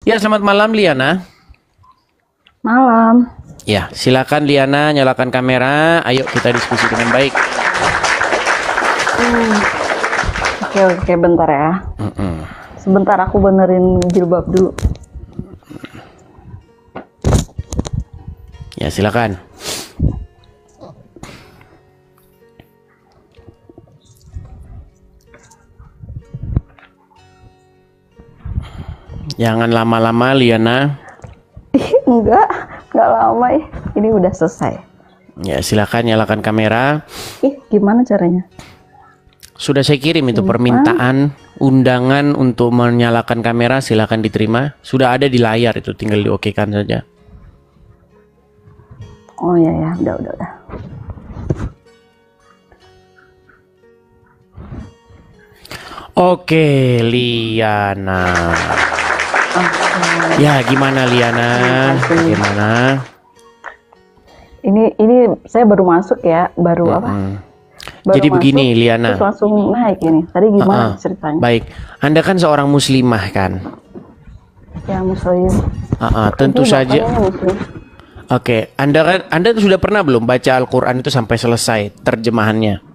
Ya, selamat malam Liana. Malam. Ya, silakan Liana nyalakan kamera. Ayo kita diskusi dengan baik. Oke, bentar ya. Sebentar aku benerin jilbab dulu. Ya, silakan. Jangan lama-lama Liana. Enggak lama ya. Ini udah selesai. Ya, silakan nyalakan kamera. Gimana caranya? Sudah saya kirim itu permintaan undangan untuk menyalakan kamera, silakan diterima. Sudah ada di layar itu, tinggal diokekan saja. Oh ya, udah. Oke, Liana. Ya, gimana Liana? Gimana? Ini saya baru masuk ya, baru apa? Baru Jadi masuk, begini Liana. Terus langsung naik ini. Tadi gimana ceritanya? Baik, Anda kan seorang muslimah kan? Ya, muslim. Tentu Ini saja. bapaknya muslim. Oke, Anda sudah pernah belum baca Al-Quran itu sampai selesai terjemahannya?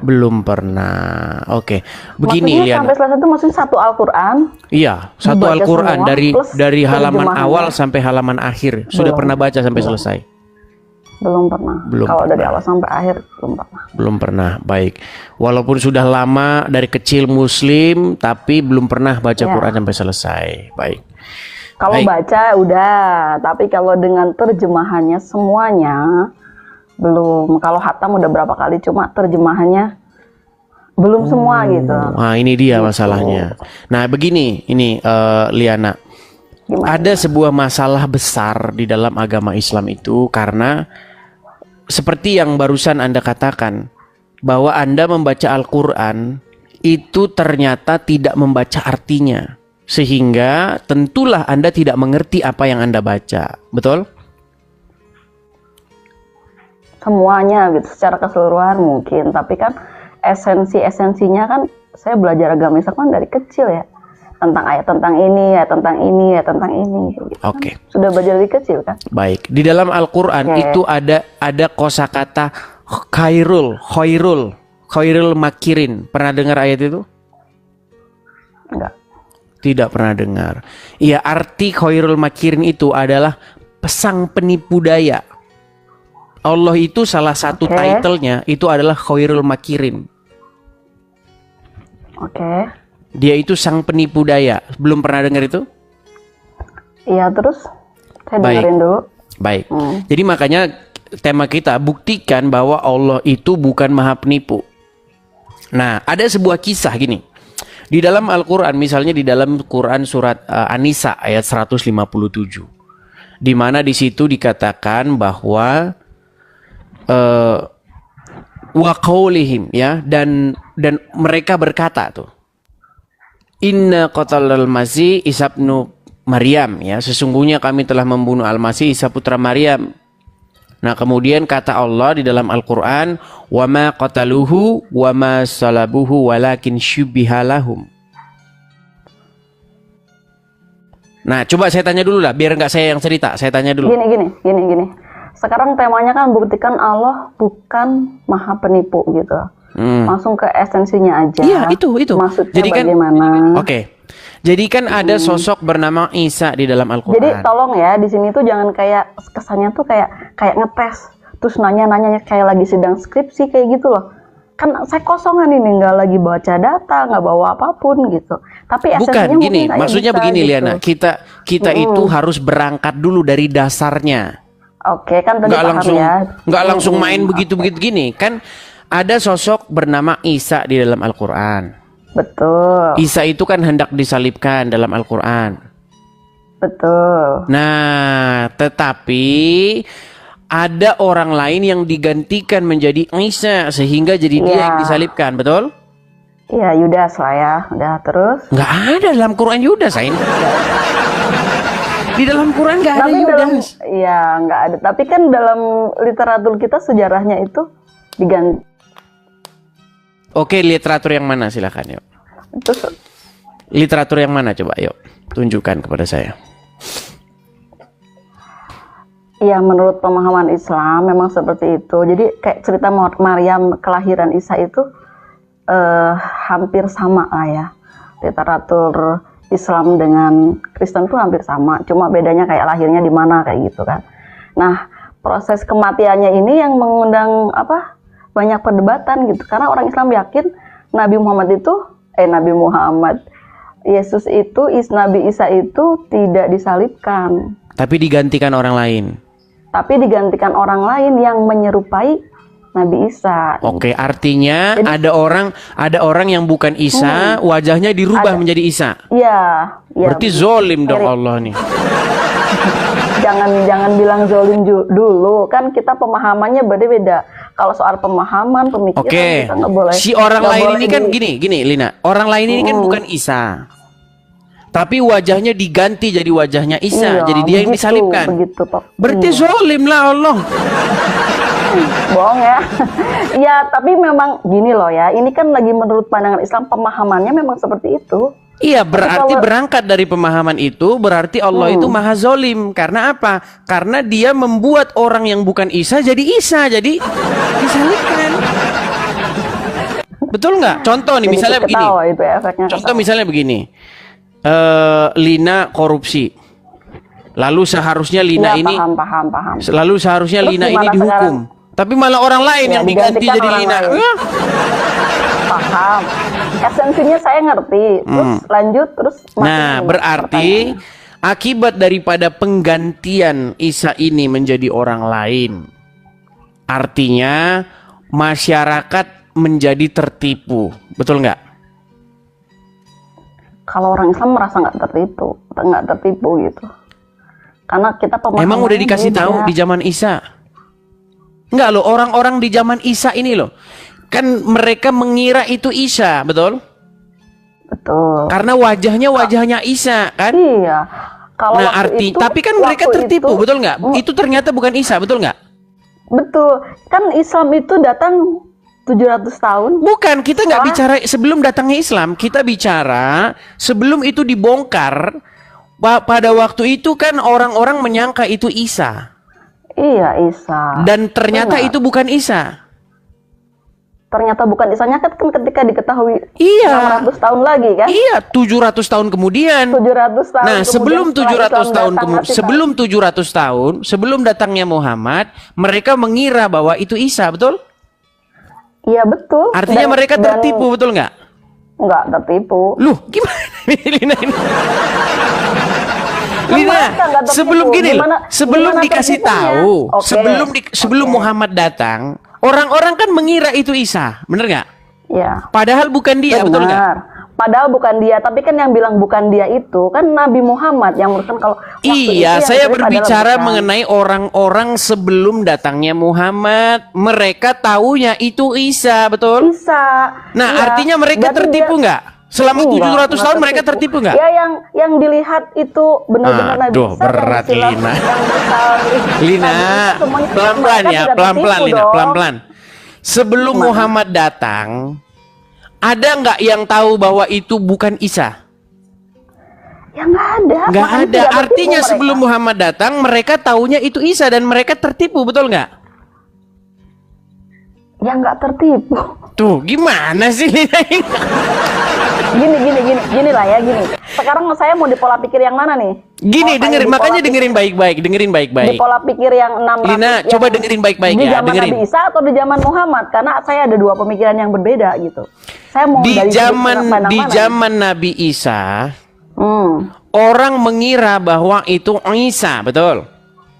Belum pernah. Oke, begini Maksudnya Liana. sampai selesai itu maksudnya satu Al-Quran? Iya, satu dibaca Al-Quran semua, dari halaman terjemahannya? awal sampai halaman akhir. Sudah pernah baca sampai selesai? Belum pernah. Kalau dari awal sampai akhir belum pernah. Belum pernah. Baik. Walaupun sudah lama dari kecil muslim, tapi belum pernah baca Quran sampai selesai. Baik. Kalau baca udah, tapi kalau dengan terjemahannya semuanya belum. Kalau khatam udah berapa kali, cuma terjemahannya belum semua gitu. Nah, ini dia masalahnya. Nah, begini, ini Liana. Ada sebuah masalah besar di dalam agama Islam itu karena seperti yang barusan Anda katakan, bahwa Anda membaca Al-Quran itu ternyata tidak membaca artinya. Sehingga tentulah Anda tidak mengerti apa yang Anda baca. Betul? Semuanya gitu, secara keseluruhan mungkin. Tapi kan esensinya kan saya belajar agama Islam kan dari kecil ya. Tentang ayat tentang ini, ya tentang ini, ya tentang ini. Gitu. Oke. Sudah belajar dari kecil kan? Baik. Di dalam Al-Quran itu ada kosakata khairul makirin. Pernah dengar ayat itu? Enggak. Tidak pernah dengar. Iya, arti khairul makirin itu adalah pesang penipu daya. Allah itu salah satu title-nya itu adalah khairul makirin. Oke. Dia itu sang penipu daya. Belum pernah dengar itu? Iya, terus saya dengerin dulu. Baik. Jadi makanya tema kita buktikan bahwa Allah itu bukan maha penipu. Nah, ada sebuah kisah gini. Di dalam Al-Quran, misalnya di dalam Quran surat An-Nisa ayat 157. Di mana di situ dikatakan bahwa wa qaulihim, ya, dan mereka berkata tuh, inna qatalal masih Isa ibnu Maryam, ya, sesungguhnya kami telah membunuh Al-Masih Isa putra Maryam. Nah, kemudian kata Allah di dalam Al-Quran, wa ma qataluhu wa ma salabuhu walakin syubbiha lahum. Nah, coba saya tanya dulu lah, biar nggak saya yang cerita, saya tanya dulu. Gini. Sekarang temanya kan buktikan Allah bukan maha penipu gitu. Langsung ke esensinya aja. Iya, itu. Maksudnya jadi kan, bagaimana? Oke. Jadi kan ada sosok bernama Isa di dalam Al-Quran. Jadi tolong ya, di sini tuh jangan kayak kesannya tuh kayak ngetes, terus nanya kayak lagi sidang skripsi kayak gitu loh. Kan saya kosongan ini, nggak lagi baca data, nggak bawa apapun gitu. Tapi esensinya bukan gini, maksudnya bisa, begini gitu. Liana, kita itu harus berangkat dulu dari dasarnya. Oke, kan tadi nggak langsung main begitu gini. Kan ada sosok bernama Isa di dalam Al-Quran. Betul. Isa itu kan hendak disalibkan dalam Al-Quran. Betul. Nah, tetapi ada orang lain yang digantikan menjadi Isa sehingga jadi dia yang disalibkan, betul? Iya, Yudas lah ya. Udah, terus? Nggak ada dalam Quran Yudas, Ain. Di dalam Quran nggak ada Yudas. Iya, nggak ada. Tapi kan dalam literatur kita sejarahnya itu diganti. Oke, literatur yang mana silakan yuk. Terus literatur yang mana coba? Yuk, tunjukkan kepada saya. Ya, menurut pemahaman Islam memang seperti itu. Jadi kayak cerita Maryam kelahiran Isa itu hampir sama lah ya. Literatur Islam dengan Kristen itu hampir sama. Cuma bedanya kayak lahirnya di mana kayak gitu kan. Nah, proses kematiannya ini yang mengundang banyak perdebatan gitu. Karena orang Islam yakin Nabi Muhammad Yesus itu Nabi Isa itu tidak disalibkan. Tapi digantikan orang lain. Tapi digantikan orang lain yang menyerupai Nabi Isa. Oke, artinya jadi, ada orang yang bukan Isa, wajahnya dirubah menjadi Isa. Iya. Berarti zolim dong Allah nih. Jangan bilang zolim dulu, kan kita pemahamannya beda-beda. Kalau soal pemahaman, pemikiran kita nggak boleh. Si orang lain ini kan gini Lina. Orang lain ini kan bukan Isa. Tapi wajahnya diganti jadi wajahnya Isa, jadi dia yang disalibkan. Begitu, Pak. Berarti zolim lah Allah. Bohong ya. Ya, tapi memang gini loh ya. Ini kan lagi menurut pandangan Islam, pemahamannya memang seperti itu. Iya, berarti berangkat dari pemahaman itu, berarti Allah itu maha zolim. Karena apa? Karena dia membuat orang yang bukan Isa, jadi disalibkan. Betul nggak? Contoh nih, misalnya begini. Itu Contoh misalnya begini. Lina korupsi. Lalu seharusnya Lina ini paham. Lalu seharusnya Terus Lina ini dihukum. Tapi malah orang lain yang diganti jadi Lina. Paham. Esensinya saya ngerti. Terus lanjut Nah, berarti akibat daripada penggantian Isa ini menjadi orang lain. Artinya masyarakat menjadi tertipu. Betul nggak? Kalau orang Islam merasa nggak tertipu gitu. Karena kita emang udah dikasih tahu di zaman Isa? Enggak loh, orang-orang di zaman Isa ini loh. Kan mereka mengira itu Isa, betul? Betul. Karena wajahnya Isa, kan? Iya. Kalau tapi kan mereka tertipu, betul nggak? Itu ternyata bukan Isa, betul nggak? Betul. Kan Islam itu datang 700 tahun. Bukan, kita nggak bicara sebelum datangnya Islam. Kita bicara sebelum itu dibongkar. Pada waktu itu kan orang-orang menyangka itu Isa. Iya, Isa. Dan ternyata itu bukan Isa. Ternyata bukan Isanya kan ketika diketahui 600 Iya. tahun lagi kan? Iya, 700 tahun kemudian. 700 tahun. Nah, sebelum 700 tahun, sebelum datangnya Muhammad, mereka mengira bahwa itu Isa, betul? Iya, betul. Artinya mereka tertipu, betul nggak? Nggak tertipu. Loh, gimana Lina ini? Lina, sebelum gini loh, sebelum dikasih tahu, sebelum Muhammad datang, orang-orang kan mengira itu Isa, bener nggak? Ya. Padahal bukan dia, betul nggak? Padahal bukan dia, tapi kan yang bilang bukan dia itu kan Nabi Muhammad yang merupakan kalau iya, saya berbicara mengenai orang-orang sebelum datangnya Muhammad. Mereka taunya itu Isa, betul? Isa. Nah, iya. artinya mereka tertipu nggak? Selama 700 tahun mereka tertipu nggak? Ya, yang dilihat itu benar-benar Nabi Isa. Berat Lina. Lina, pelan-pelan ya, pelan-pelan Lina, pelan-pelan. Sebelum Muhammad datang, ada nggak yang tahu bahwa itu bukan Isa? Ya nggak ada. Nggak ada. Artinya sebelum Muhammad datang, mereka taunya itu Isa dan mereka tertipu, betul nggak? Ya nggak tertipu. Tuh, gimana sih? Gini lah ya, gini. Sekarang saya mau di pola pikir yang mana nih? Gini, dengerin baik-baik. Di pola pikir yang 600. Lina, coba dengerin baik-baik ya. Di zaman Nabi Isa atau di zaman Muhammad? Karena saya ada dua pemikiran yang berbeda gitu. Saya mau di zaman Nabi Isa, orang mengira bahwa itu Isa, betul?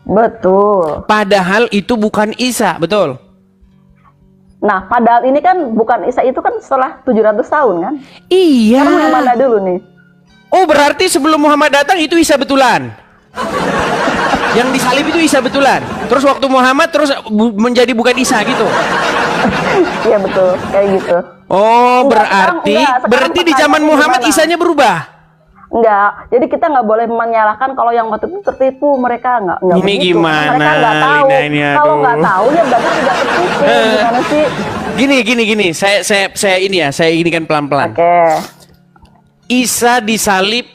Betul. Padahal itu bukan Isa, betul? Nah, padahal ini kan bukan Isa itu kan setelah 700 tahun kan? Iya. Sekarang yang mana dulu nih? Oh, berarti sebelum Muhammad datang itu Isa betulan. Yang disalib itu Isa betulan. Terus waktu Muhammad terus menjadi bukan Isa gitu. Iya betul, kayak gitu. Oh, berarti di zaman Muhammad Isanya berubah. Enggak, jadi kita nggak boleh menyalahkan kalau yang waktu itu tertipu, mereka nggak ini begitu. Gimana? Mereka nggak tahu. Kalau nggak tahu ya berarti tidak tertipu. Gimana sih? Gini. Saya ini kan pelan-pelan. Oke. Isa disalib,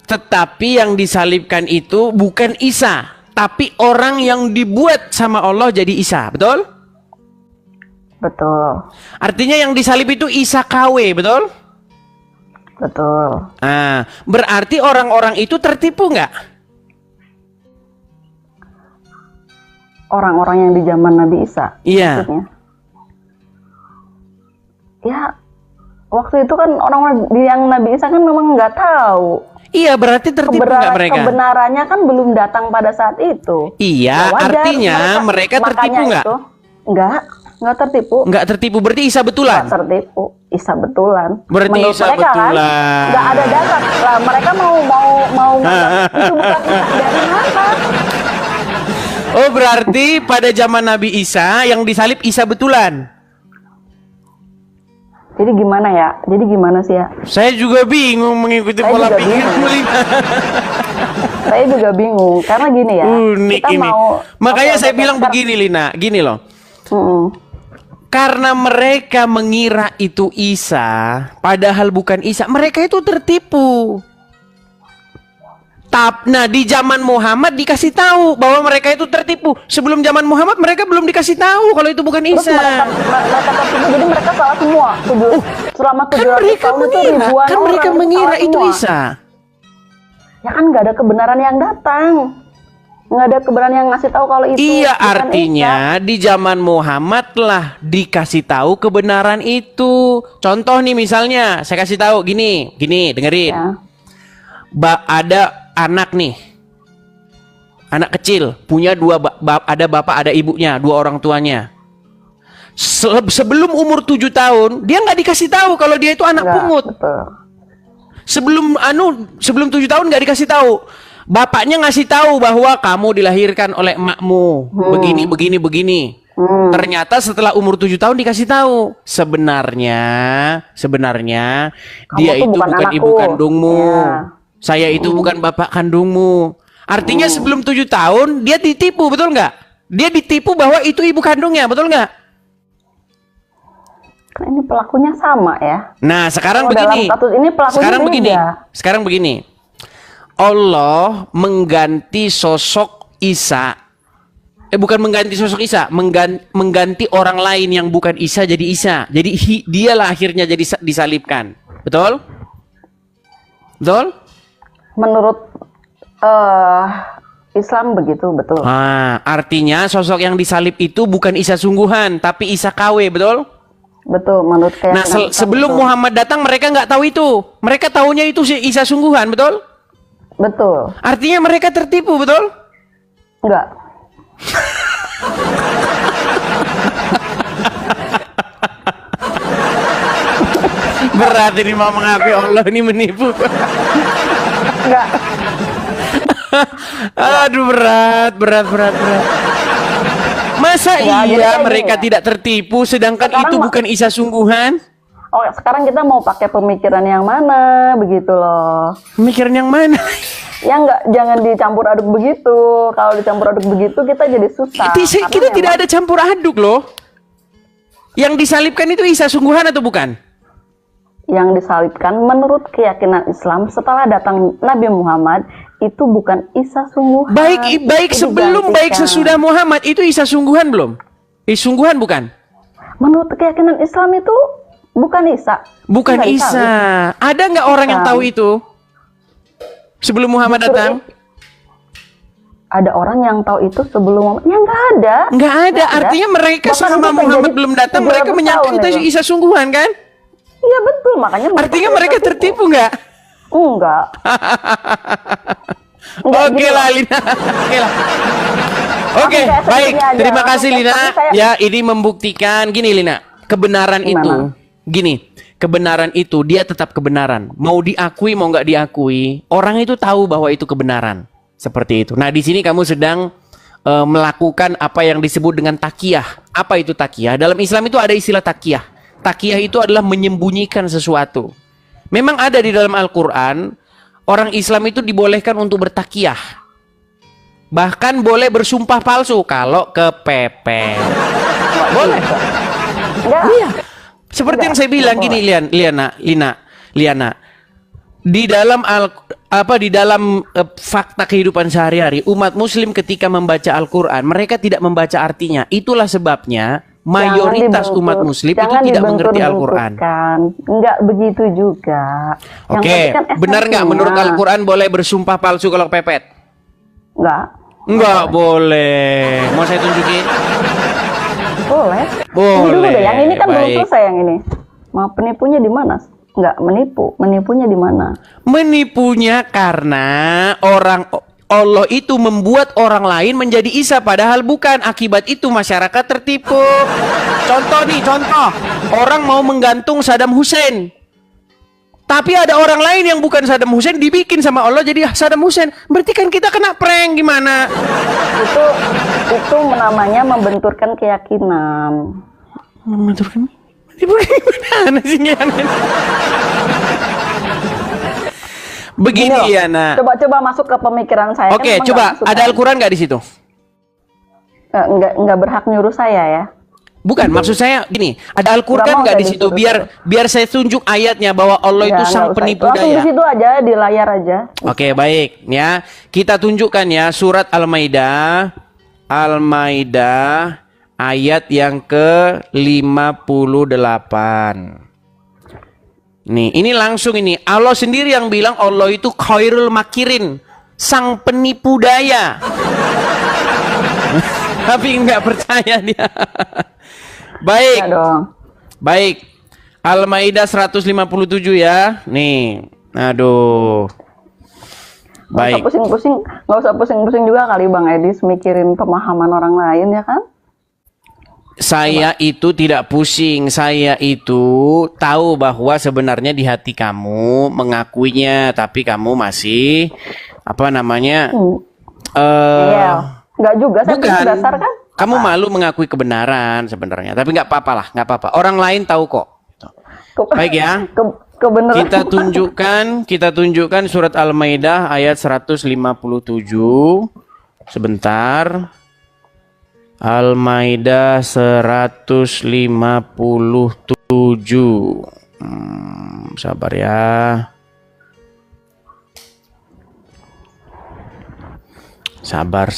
tetapi yang disalibkan itu bukan Isa, tapi orang yang dibuat sama Allah jadi Isa, betul? Betul. Artinya yang disalib itu Isa KW, betul? Betul. Ah, berarti orang-orang itu tertipu nggak? Orang-orang yang di zaman Nabi Isa. Iya. Maksudnya. Ya, waktu itu kan orang-orang yang Nabi Isa kan memang nggak tahu. Iya, berarti tertipu nggak mereka? Kebenarannya kan belum datang pada saat itu. Iya, Ya wajar, artinya mereka tertipu makanya nggak? itu, nggak tertipu. Nggak tertipu, berarti Isa betulan? Nggak tertipu, Isa betulan. Berarti Menurut Isa mereka betulan. kan, nggak ada data lah. Mereka mau itu bukan Isa dari mana? Oh, berarti pada zaman Nabi Isa yang disalib Isa betulan? Jadi gimana ya? Jadi gimana sih ya? Saya juga bingung mengikuti Saya pola juga pikir bingung. Lina. Saya juga bingung karena gini ya. Unik kita ini. mau. Makanya Oke, saya oke, bilang sekarang- begini, Lina. Gini loh. Mm-mm. Karena mereka mengira itu Isa, padahal bukan Isa. Mereka itu tertipu. Nah, di zaman Muhammad dikasih tahu bahwa mereka itu tertipu. Sebelum zaman Muhammad mereka belum dikasih tahu kalau itu bukan Terus Isa. mereka tertipu, jadi mereka salah semua. Selama Kan 700 mereka tahun itu mengira, ribuan kan orang mereka itu mengira salah itu semua. Isa. Ya kan nggak ada kebenaran yang datang. Nggak ada kebenaran yang ngasih tahu kalau itu Iya, bukan artinya Isa. di zaman Muhammad lah dikasih tahu kebenaran itu. Contoh nih misalnya, saya kasih tahu gini, dengerin. Ya. Ada anak nih, anak kecil punya ada bapak ada ibunya, dua orang tuanya. Sebelum umur 7 tahun dia nggak dikasih tahu kalau dia itu anak Nggak, pungut. betul. Sebelum 7 tahun nggak dikasih tahu. Bapaknya ngasih tahu bahwa kamu dilahirkan oleh emakmu begini. Ternyata setelah umur 7 tahun dikasih tahu sebenarnya Kamu dia tuh itu bukan bukan anakku. ibu kandungmu. Ya. Saya itu bukan bapak kandungmu. Artinya sebelum 7 tahun dia ditipu, betul nggak? Dia ditipu bahwa itu ibu kandungnya, betul nggak? Kan ini pelakunya sama ya. Nah, sekarang Oh, begini. dalam kasus ini pelakunya beda. Sekarang begini. Allah mengganti sosok Isa. Bukan mengganti sosok Isa, mengganti orang lain yang bukan Isa jadi Isa. Jadi dialah akhirnya jadi disalibkan. Betul? Betul? Menurut Islam begitu, betul. Artinya sosok yang disalib itu bukan Isa sungguhan, tapi Isa KW, betul? Betul, menurut Nah, keyakinan Islam, sebelum betul. Muhammad datang mereka nggak tahu itu. Mereka taunya itu si Isa sungguhan, betul? Betul. Artinya mereka tertipu, betul? Enggak. Berat ini mau mengakui Allah ini menipu. Enggak. Aduh, berat. Masa Ya, jadi iya kayak mereka gini ya. tidak tertipu sedangkan Sekarang itu bukan Isa sungguhan? Oh, sekarang kita mau pakai pemikiran yang mana, begitu loh. Mikirin yang mana? Ya enggak, jangan dicampur aduk begitu. Kalau dicampur aduk begitu kita jadi susah. Karena Kita tidak memang ada campur aduk loh. Yang disalibkan itu Isa sungguhan atau bukan? yang disalibkan menurut keyakinan Islam setelah datang Nabi Muhammad itu bukan Isa sungguhan. Baik Itu sebelum, baik digantikan. sesudah Muhammad itu Isa sungguhan belum? Sungguhan bukan? Menurut keyakinan Islam itu bukan Isa. Bukan Nggak Isa. disalib. Ada nggak orang yang Bukan. tahu itu? Sebelum Muhammad Justru datang? Ada orang yang tahu itu sebelum Muhammad? Ya nggak ada. Nggak ada. Nggak Artinya mereka Bahkan selama itu Muhammad terjadi belum datang 300 mereka menyangka tahun itu itu. Isa sungguhan kan? Iya betul, makanya Artinya mereka tertipu nggak? Enggak. Enggak, Oke gini lah loh. Lina. Oke lah. Oke, kayak baik. segini aja. Terima kasih Langsung Lina. tapi saya- Ya, ini membuktikan gini Lina. Kebenaran Gimana? itu, gini. Kebenaran itu dia tetap kebenaran. Mau diakui mau nggak diakui, orang itu tahu bahwa itu kebenaran. Seperti itu. Nah, di sini kamu sedang melakukan apa yang disebut dengan takiyah. Apa itu takiyah? Dalam Islam itu ada istilah takiyah. Takiyah itu adalah menyembunyikan sesuatu. Memang ada di dalam Al-Quran, orang Islam itu dibolehkan untuk bertakiyah. Bahkan boleh bersumpah palsu kalau kepepet. Boleh. Enggak. Iya. Seperti yang saya bilang gini, Liana. di dalam di dalam fakta kehidupan sehari-hari umat muslim ketika membaca Al-Qur'an mereka tidak membaca artinya. Itulah sebabnya mayoritas umat muslim itu tidak mengerti Al-Qur'an. Enggak begitu juga. Oke, benar nggak menurut Al-Qur'an boleh bersumpah palsu kalau kepepet? Enggak boleh. Mau saya tunjukin? Boleh. Boleh. Ini dulu deh, yang ini kan belum Baik. selesai yang ini. Mau penipunya di mana? Enggak menipu. Menipunya di mana? Menipunya karena Allah itu membuat orang lain menjadi Isa padahal bukan. Akibat itu masyarakat tertipu. Contoh nih, orang mau menggantung Saddam Hussein. Tapi ada orang lain yang bukan Saddam Hussein dibikin sama Allah jadi Saddam Hussein. Berarti kan kita kena prank gimana? Itu namanya membenturkan keyakinan. Membenturkan? Gimana sih? Begini ya, Nak. Coba masuk ke pemikiran saya. Oke, coba ada Al-Qur'an nggak di situ? Enggak berhak nyuruh saya ya. Bukan, maksud saya gini, ada Al-Qur'an nggak di situ? Biar saya tunjuk ayatnya bahwa Allah itu sang penipu daya. Langsung di situ aja, di layar aja. Oke, baik ya. Kita tunjukkan ya surat Al-Maidah ayat yang ke-58. Nih, ini langsung ini. Allah sendiri yang bilang Allah itu khairul makirin, sang penipu daya. Tapi nggak percaya dia. Baik. Ya dong. Baik. Al-Maidah 157 ya. Nih. Aduh. Baik. Nggak usah pusing-pusing juga kali Bang Edis mikirin pemahaman orang lain ya kan? Saya itu tidak pusing, saya itu tahu bahwa sebenarnya di hati kamu mengakuinya, tapi kamu masih Iya, nggak juga, saya bukan. dasar kan? Kamu malu mengakui kebenaran sebenarnya, tapi nggak apa-apa lah, nggak apa-apa. Orang lain tahu kok. Baik ya. Kebenaran. Kita tunjukkan surat Al-Maidah ayat 157. Sebentar. Al-Maidah 157. Sabar ya. Sabar.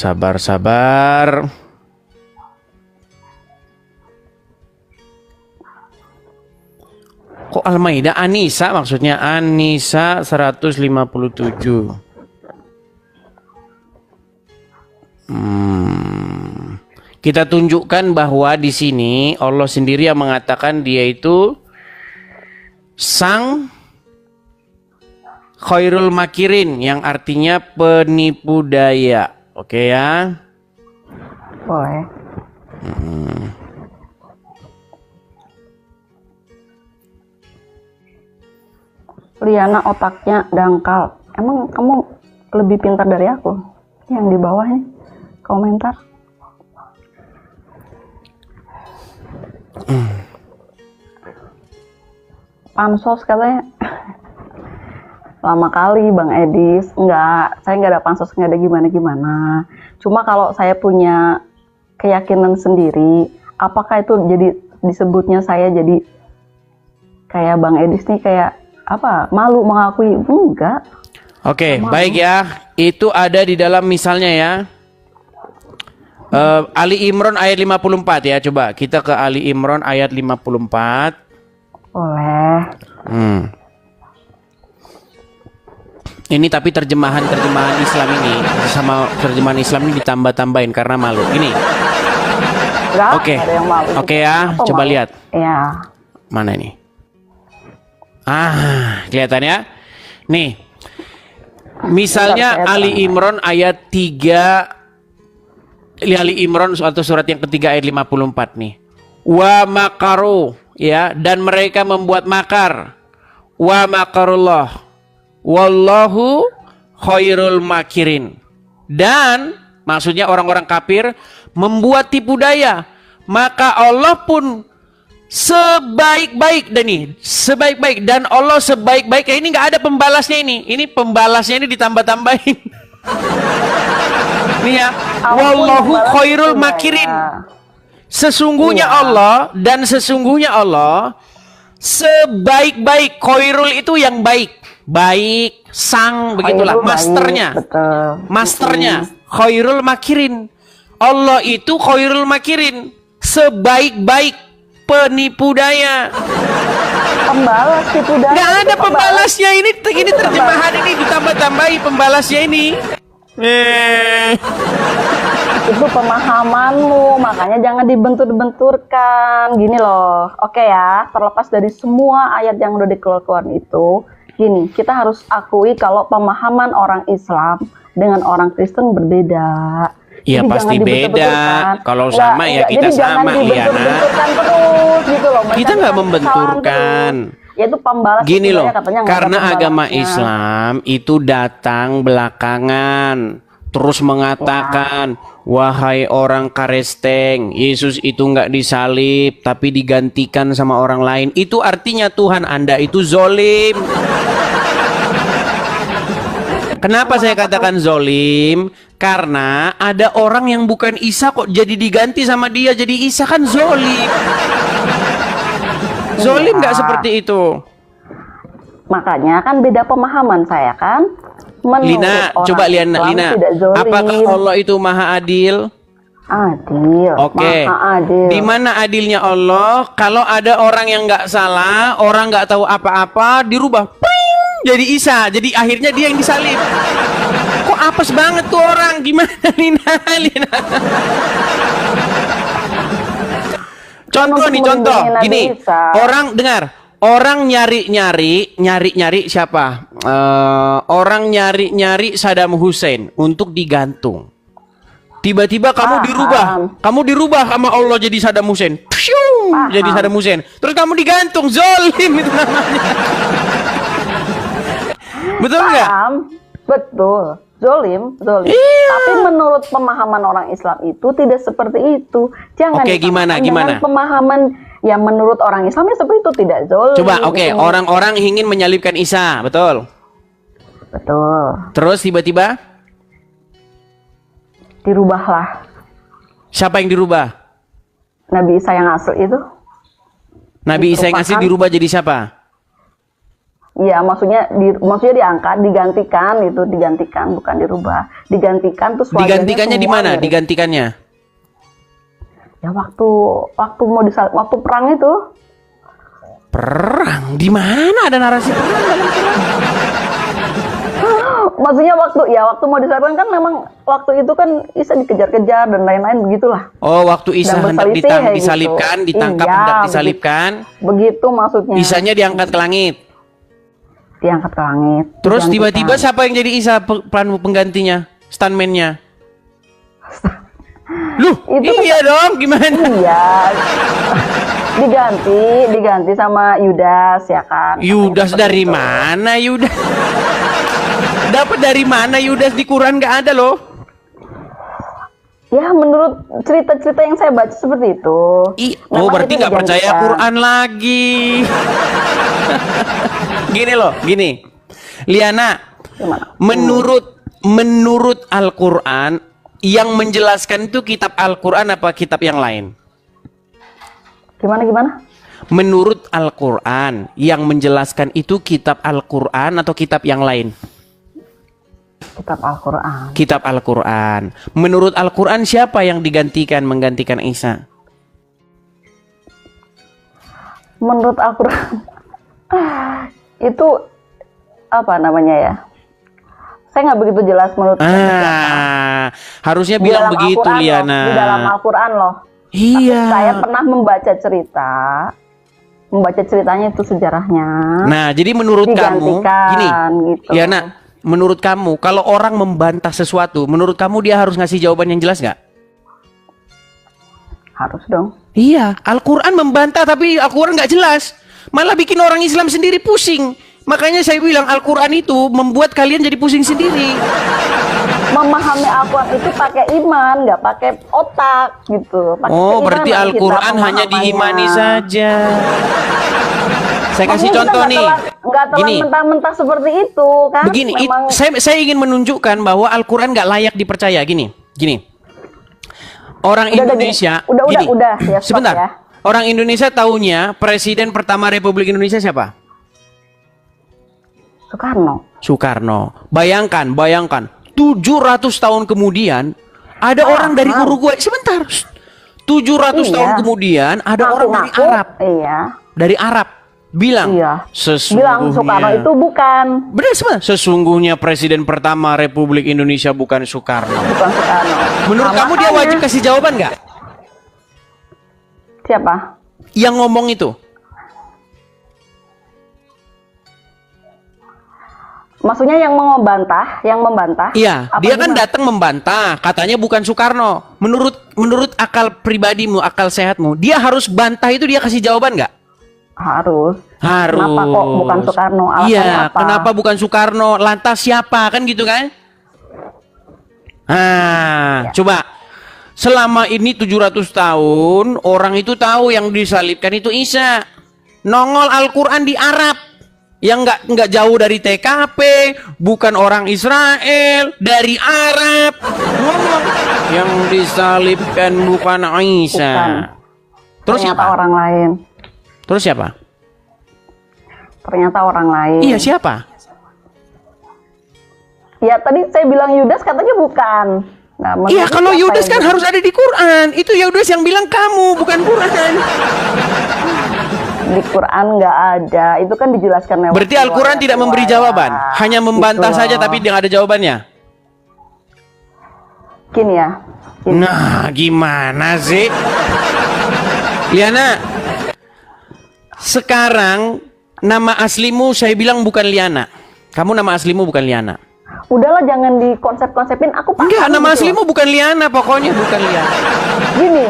Kok Al-Maidah An-Nisa maksudnya? An-Nisa 157. Kita tunjukkan bahwa di sini Allah sendiri yang mengatakan dia itu sang khairul makirin yang artinya penipu daya. Oke ya? Boleh. Liana otaknya dangkal. Emang kamu lebih pintar dari aku? Yang di bawah nih komentar. Pansos katanya. Lama kali Bang Edis. Enggak, saya nggak ada pansos, nggak ada gimana-gimana. Cuma kalau saya punya keyakinan sendiri, apakah itu jadi disebutnya saya jadi kayak Bang Edis nih kayak apa? Malu mengakui? Enggak. Oke, baik ya. Itu ada di dalam misalnya ya. Ali Imran ayat 54 ya. Coba kita ke Ali Imran ayat 54. Boleh. Ini tapi terjemahan Islam ini sama terjemahan Islam ini ditambah-tambahin karena malu. Ini. Oke. Oke ya, coba lihat. Ya. Mana ini? Kelihatan ya? Nih. Misalnya Ali Imran ayat 3, Ali Imran atau surat yang ketiga ayat 54 nih. Wa makaru, ya, dan mereka membuat makar. Wa makarullah. Wallahu khairul makirin. Dan maksudnya orang-orang kafir membuat tipu daya. Maka Allah pun sebaik-baik dan Allah sebaik-baik. Ini nggak ada pembalasnya ini. Ini pembalasnya ini ditambah-tambahin. Nih ya, wallahu khairul makirin. Sesungguhnya Allah dan sesungguhnya Allah sebaik-baik. Khairul itu yang baik. baik, sang, begitulah. Khairul baik, Masternya. betul. Masternya. Khairul makirin. Allah itu khairul makirin. Sebaik-baik penipu daya. Pembalas tipu daya. Nggak ada pembalasnya ini terjemahan ini ditambah-tambahi pembalasnya ini. Itu pemahamanmu, makanya jangan dibentur-benturkan. Gini loh, oke ya, terlepas dari semua ayat yang udah dikeluarkan itu, gini, kita harus akui kalau pemahaman orang Islam dengan orang Kristen berbeda. Iya Jadi pasti jangan beda. dibentur-benturkan. Kalau Nggak, sama ya kita jadi jangan sama, Liana. dibentur-benturkan terus gitu loh. Kita Mencari nggak kesalahan membenturkan. terus. Ya itu pembalas. Gini tipu loh, daya katanya nggak ada karena agama pembalasnya. Islam itu datang belakangan, terus mengatakan, wahai orang Karesteng, Yesus itu nggak disalib, tapi digantikan sama orang lain. Itu artinya Tuhan Anda itu zolim. Kenapa saya katakan zolim? Karena ada orang yang bukan Isa kok jadi diganti sama dia jadi Isa, kan zolim. Zolim nggak seperti itu? Makanya kan beda pemahaman saya kan. Menurut Lina, orang coba Islam Lina, tidak zolim. apakah Allah itu maha adil? Adil, Oke. maha adil. Di mana adilnya Allah? Kalau ada orang yang nggak salah, orang nggak tahu apa-apa, dirubah, pring, jadi Isa, jadi akhirnya dia yang disalib. Kok apes banget tuh orang? Gimana Lina? Contoh nih, contoh. Nabi Gini, Isa. orang dengar. Orang nyari siapa? Orang nyari Saddam Hussein untuk digantung. Tiba-tiba kamu dirubah sama Allah jadi Saddam Hussein. Pshung, jadi Saddam Hussein. Terus kamu digantung, zolim itu namanya. Betul nggak? Paham? Betul. Zolim. Iya. Tapi menurut pemahaman orang Islam itu tidak seperti itu. Jangan Oke, gimana? dengan pemahaman yang menurut orang Islam ya seperti itu, tidak zolim. Coba, oke, Gitu. orang-orang ingin menyalibkan Isa, betul? Betul. Terus tiba-tiba Dirubahlah. siapa yang dirubah? Nabi Isa yang asli itu. Nabi Isa yang asli dirubah jadi siapa? Iya, maksudnya diangkat, digantikan, bukan dirubah. Digantikan terus wajahnya Digantikannya di semua mana? mirip. Digantikannya? Ya waktu mau waktu perang itu. Perang? Di mana ada narasi perang dalam Quran? Maksudnya waktu mau disalibkan kan memang waktu itu kan Isa dikejar-kejar dan lain-lain begitulah. Oh, waktu Isa Dan hendak berselisih kayak disalibkan, gitu. ditangkap Iya, hendak disalibkan, Begitu maksudnya. Isanya diangkat ke langit. Diangkat ke langit. Terus digantikan. tiba-tiba siapa yang jadi Isa penggantinya? Stuntman-nya? Loh, Itu iya dong, gimana? Iya. diganti sama Yudas ya kan. Yudas dari mana Yudas? Dapat dari mana Yudas di Quran nggak ada loh? Ya menurut cerita-cerita yang saya baca seperti itu. Oh, Memang berarti itu nggak percaya digantikan. Quran lagi. Gini loh, gini. Liana, Gimana? menurut Al-Quran yang menjelaskan itu kitab Al-Quran apa kitab yang lain? Gimana? Menurut Al-Quran yang menjelaskan itu kitab Al-Quran atau kitab yang lain? Kitab Al-Quran. Kitab Al-Quran. Menurut Al-Quran siapa yang menggantikan Isa? Menurut Al-Quran itu apa namanya ya? Saya nggak begitu jelas menurut harusnya Di bilang dalam begitu Al-Quran Liana. loh, di dalam Al-Quran loh. Iya. Tapi saya pernah membaca ceritanya itu sejarahnya. Nah, jadi menurut kamu, gini, gitu. Liana, menurut kamu kalau orang membantah sesuatu, menurut kamu dia harus ngasih jawaban yang jelas nggak? Harus dong. Iya, Al-Quran membantah tapi Al-Quran nggak jelas, malah bikin orang Islam sendiri pusing. Makanya saya bilang Al-Quran itu membuat kalian jadi pusing sendiri. Memahami Al-Quran itu pakai iman, nggak pakai otak gitu. Pakai Oh, keimanan berarti kita Al-Quran hanya pemahamannya. diimani saja. Saya kasih Maksudnya contoh kita nih. nggak telan Gini, mentah-mentah seperti itu kan. begini, Memang saya ingin menunjukkan bahwa Al-Quran nggak layak dipercaya. Gini. Orang Udah, Indonesia, gini. Udah, ya, stop sebentar. ya. Orang Indonesia taunya presiden pertama Republik Indonesia siapa? Soekarno. Bayangkan 700 tahun kemudian ada orang dari Uruguay. Sebentar. 700 tahun kemudian ada orang dari Arab. Iya. Dari Arab bilang Bilang Soekarno itu bukan. Benar sebenarnya. Sesungguhnya presiden pertama Republik Indonesia bukan Soekarno. Bukan Soekarno. Menurut kamu dia wajib kasih jawaban nggak? Siapa? Yang ngomong itu. Maksudnya yang membantah? Iya, dia kan datang membantah, katanya bukan Soekarno. Menurut akal pribadimu, akal sehatmu, dia harus bantah itu dia kasih jawaban nggak? Harus. Harus. Kenapa kok bukan Soekarno? Alasannya iya, apa? kenapa bukan Soekarno? Lantas siapa? Kan gitu kan? Coba. Selama ini 700 tahun, orang itu tahu yang disalibkan itu Isa. Nongol Al-Quran di Arab. Yang nggak jauh dari TKP, bukan orang Israel, dari Arab. Ngomong yang disalibkan bukan Isa. Bukan. Terus Ternyata siapa? orang lain. Terus siapa? Ternyata orang lain. Iya, siapa? Ya tadi saya bilang Yudas, katanya bukan. Nah, Iya, kalau siapa Yudas yang kan harus ada di Quran. Itu Yudas yang bilang kamu, bukan Quran. di Quran nggak ada. Itu kan dijelaskan lewat. Berarti Al-Quran tidak memberi jawaban, hanya membantah Gitu saja loh. tapi tidak ada jawabannya. Gini ya. Gini. Nah, gimana sih? Liana, sekarang nama aslimu saya bilang bukan Liana. Kamu nama aslimu bukan Liana. Udahlah, jangan dikonsep-konsepin. Aku paham. Enggak, nama gitu. aslimu bukan Liana, pokoknya bukan Liana. Gini,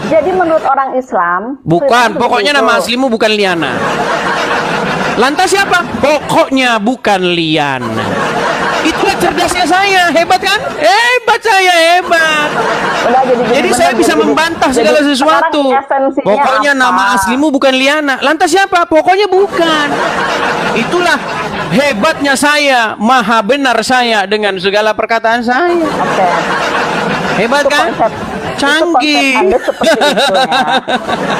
jadi menurut orang Islam. Bukan, seperti pokoknya itu. nama aslimu bukan Liana. Lantas siapa? Pokoknya bukan Liana. Itulah cerdasnya saya, hebat kan? Hebat saya, hebat. Udah, Jadi saya bisa membantah segala sesuatu. Pokoknya nama aslimu bukan Liana. Lantas siapa? Pokoknya bukan. Itulah hebatnya saya, maha benar saya dengan segala perkataan saya. Oke. Hebat Itu kan? konsep. Canggih. Itu konsep Anda seperti itu ya.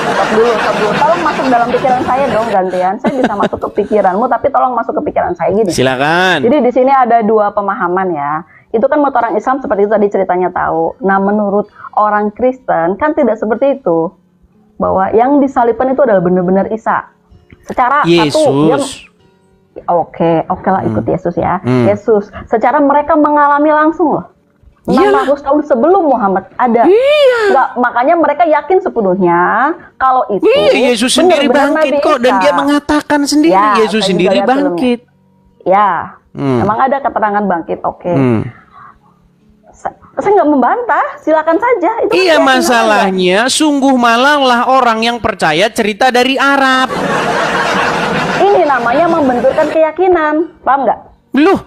Stop dulu. Tolong masuk dalam pikiran saya dong, gantian. Saya bisa masuk ke pikiranmu, tapi tolong masuk ke pikiran saya gini. Silakan. Jadi di sini ada dua pemahaman ya. Itu kan menurut orang Islam seperti itu tadi ceritanya tahu. Nah, menurut orang Kristen kan tidak seperti itu. Bahwa yang disalibkan itu adalah benar-benar Isa. Secara satu dia Oke lah, ikut Yesus ya. Yesus. Secara mereka mengalami langsung loh. 600 tahun sebelum Muhammad ada. Nggak, makanya mereka yakin sepenuhnya kalau itu. Iya, Yesus sendiri benar-benar bangkit Nabi kok, dan Isa. dia mengatakan sendiri Ya, Yesus saya sendiri juga lihat bangkit. Ya, emang ada keterangan bangkit. Oke. Saya nggak membantah, silakan saja. Itu Iya, kan keyakinan masalahnya sungguh malanglah orang yang percaya cerita dari Arab. Anda. Ini namanya membenturkan keyakinan, paham nggak? Loh,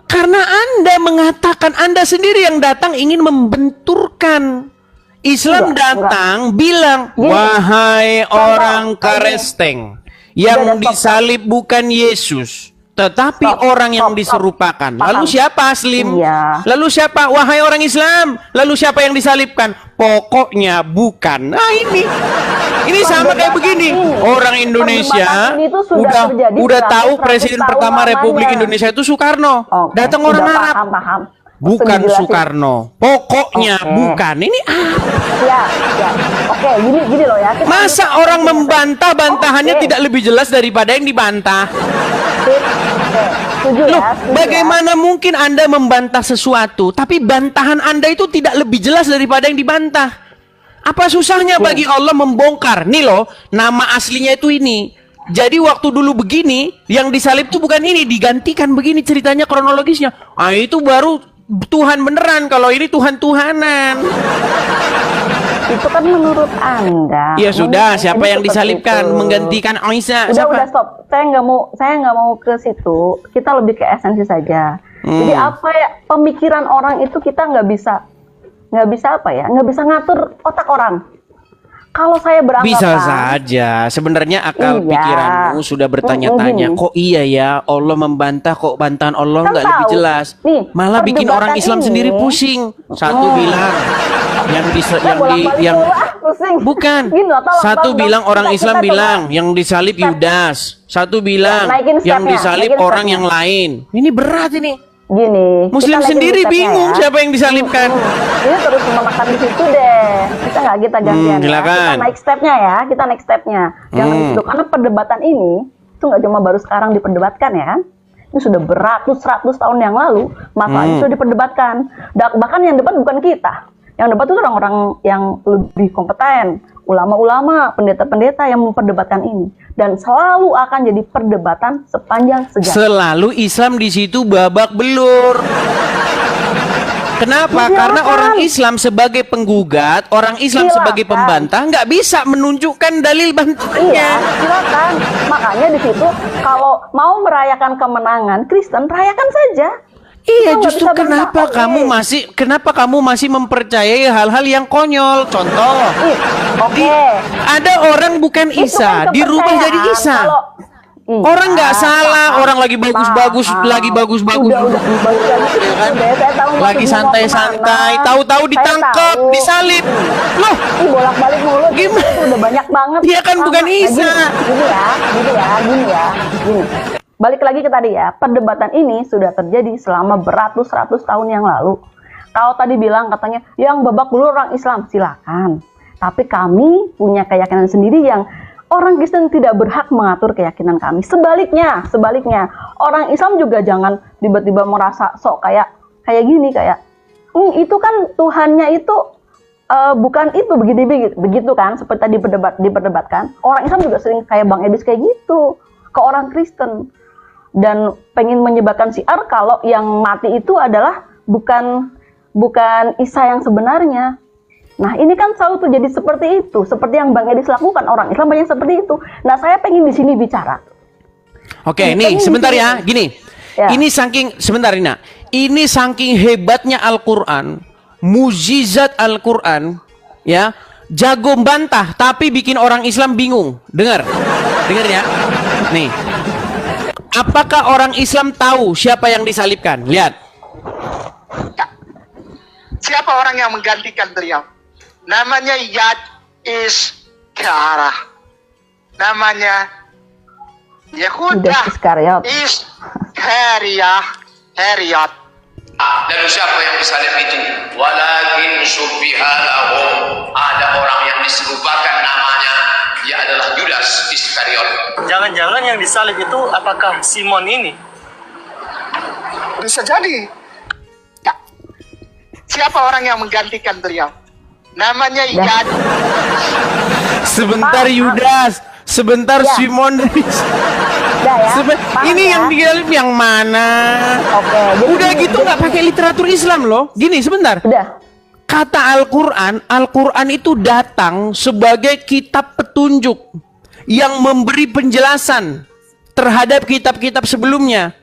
karena Anda mengatakan Anda sendiri yang datang ingin membenturkan. Islam datang bilang, Gini. wahai orang Karesteng, yang Udah, stop. disalib bukan Yesus, tetapi orang yang diserupakan. Lalu Paham. siapa Aslim? Iya. Lalu siapa? Wahai orang Islam. Lalu siapa yang disalibkan? Pokoknya bukan. Nah, ini sama kayak begini. Orang Indonesia Perdebatan ini tuh sudah terjadi udah 100 tahu presiden tahun pertama lamanya. Republik Indonesia itu Soekarno. Oke, Datang orang udah Arab. paham. Bukan Sudah dijelasin. Soekarno. Pokoknya Oke. bukan. Ini Ya. Oke, gini loh ya. Kita masa orang membantah bantahannya Oke. tidak lebih jelas daripada yang dibantah? Oke, setuju Loh, ya. Setuju bagaimana mungkin Anda membantah sesuatu, tapi bantahan Anda itu tidak lebih jelas daripada yang dibantah? Apa susahnya bagi Allah membongkar? Nih loh, nama aslinya itu ini. Jadi waktu dulu begini, yang disalib itu bukan ini, digantikan begini ceritanya kronologisnya. Ah, itu baru Tuhan beneran, kalau ini Tuhan-Tuhanan. Itu kan menurut Anda. Ya sudah, Mungkin siapa jadi yang seperti disalibkan itu. menggantikan Isa? Udah Siapa? stop. Saya nggak mau ke situ. Kita lebih ke esensi saja. Jadi apa ya, pemikiran orang itu kita nggak bisa apa ya, nggak bisa ngatur otak orang. Kalau saya beranggapan Bisa saja. Sebenarnya akal Iya. pikiranmu sudah bertanya-tanya, Gini. kok iya ya Allah membantah, kok bantahan Allah Kan nggak lebih tahu. jelas. Nih, Malah bikin perdebatan orang Islam ini- sendiri pusing. Satu bilang yang bisa bolak-balik yang mulu, pusing. Bukan. Gini loh, tolong, Satu tolong, bilang orang kita Islam coba bilang yang disalib Yudas. Satu bilang naikin yang stepnya, disalib naikin orang stepnya. yang lain. Ini berat ini. Gini. Muslim kita naikin sendiri stepnya bingung ya. siapa yang disalibkan. Ini terus menekan di situ deh. Kita gantian ya. silakan. Kita naik stepnya ya. Kita naik stepnya. Jangan di situ. Karena perdebatan ini itu nggak cuma baru sekarang diperdebatkan ya. Ini sudah beratus-ratus tahun yang lalu masalah itu sudah diperdebatkan. Bahkan yang debat bukan kita. Yang debat itu orang-orang yang lebih kompeten, ulama-ulama, pendeta-pendeta yang memperdebatkan ini, dan selalu akan jadi perdebatan sepanjang sejarah. Selalu Islam di situ babak belur. Kenapa? Silakan. Karena orang Islam sebagai penggugat, orang Islam sebagai Silakan. pembantah nggak bisa menunjukkan dalil Iya, bantahannya. silakan. Makanya di situ kalau mau merayakan kemenangan Kristen, rayakan saja. Iya, Kita nggak justru bisa kenapa bantah. kenapa kamu masih mempercayai hal-hal yang konyol? Contoh, Ih, oke. ada orang bukan Itu Isa, kan dirubah jadi kepercayaan. Isa. Orang nggak salah, orang lagi bagus-bagus, lagi bagus-bagus. Udah bagus lagi. Ya kan? Udah, saya tahu Lagi maksudmu mau santai-santai, kemana. tahu-tahu Saya ditangkap, tahu. disalib. Loh, Ih, bolak-balik mulu. Gimana? Itu udah banyak banget. Dia kan Sama. bukan Nah, Isa. Gini ya. Balik lagi ke tadi ya, perdebatan ini sudah terjadi selama beratus-ratus tahun yang lalu. Kalau tadi bilang katanya yang babak belur orang Islam, silakan. Tapi kami punya keyakinan sendiri yang orang Kristen tidak berhak mengatur keyakinan kami. Sebaliknya, orang Islam juga jangan tiba-tiba merasa sok kayak gini itu kan Tuhannya itu bukan itu begitu kan, seperti tadi diperdebatkan. Orang Islam juga sering kayak Bang Edis kayak gitu ke orang Kristen, dan pengen menyebarkan syiar kalau yang mati itu adalah bukan Isa yang sebenarnya. Nah, ini kan selalu terjadi seperti itu, seperti yang Bang Edis lakukan. Orang Islam banyak seperti itu. Nah, saya pengen di sini bicara. oke, nih sebentar ya, gini. Ya. Ini sebentar Rina. Ini saking hebatnya Al-Qur'an, mukjizat Al-Qur'an, ya. Jago bantah tapi bikin orang Islam bingung. Dengar ya. Nih. Apakah orang Islam tahu siapa yang disalibkan? Lihat. Siapa orang yang menggantikan beliau? Namanya Yad Iskara. Namanya Yehuda Yudas Iskariot. Iskariot. Dan siapa yang disalib itu? Walakin syubbiha lahum. Ada orang yang diserupakan namanya, dia adalah Yudas Iskariot. Jangan-jangan yang disalib itu apakah Simon ini? Bisa jadi. Ya. Siapa orang yang menggantikan beliau? Namanya Yad. Sebentar Paham. Yudas, sebentar Ya. Simon. Udah ya. Paham Ini ya? yang disalib yang mana? Oke, jadi Udah gini, gitu nggak pakai literatur Islam loh. Gini sebentar. Udah. Kata Al-Quran itu datang sebagai kitab petunjuk yang memberi penjelasan terhadap kitab-kitab sebelumnya.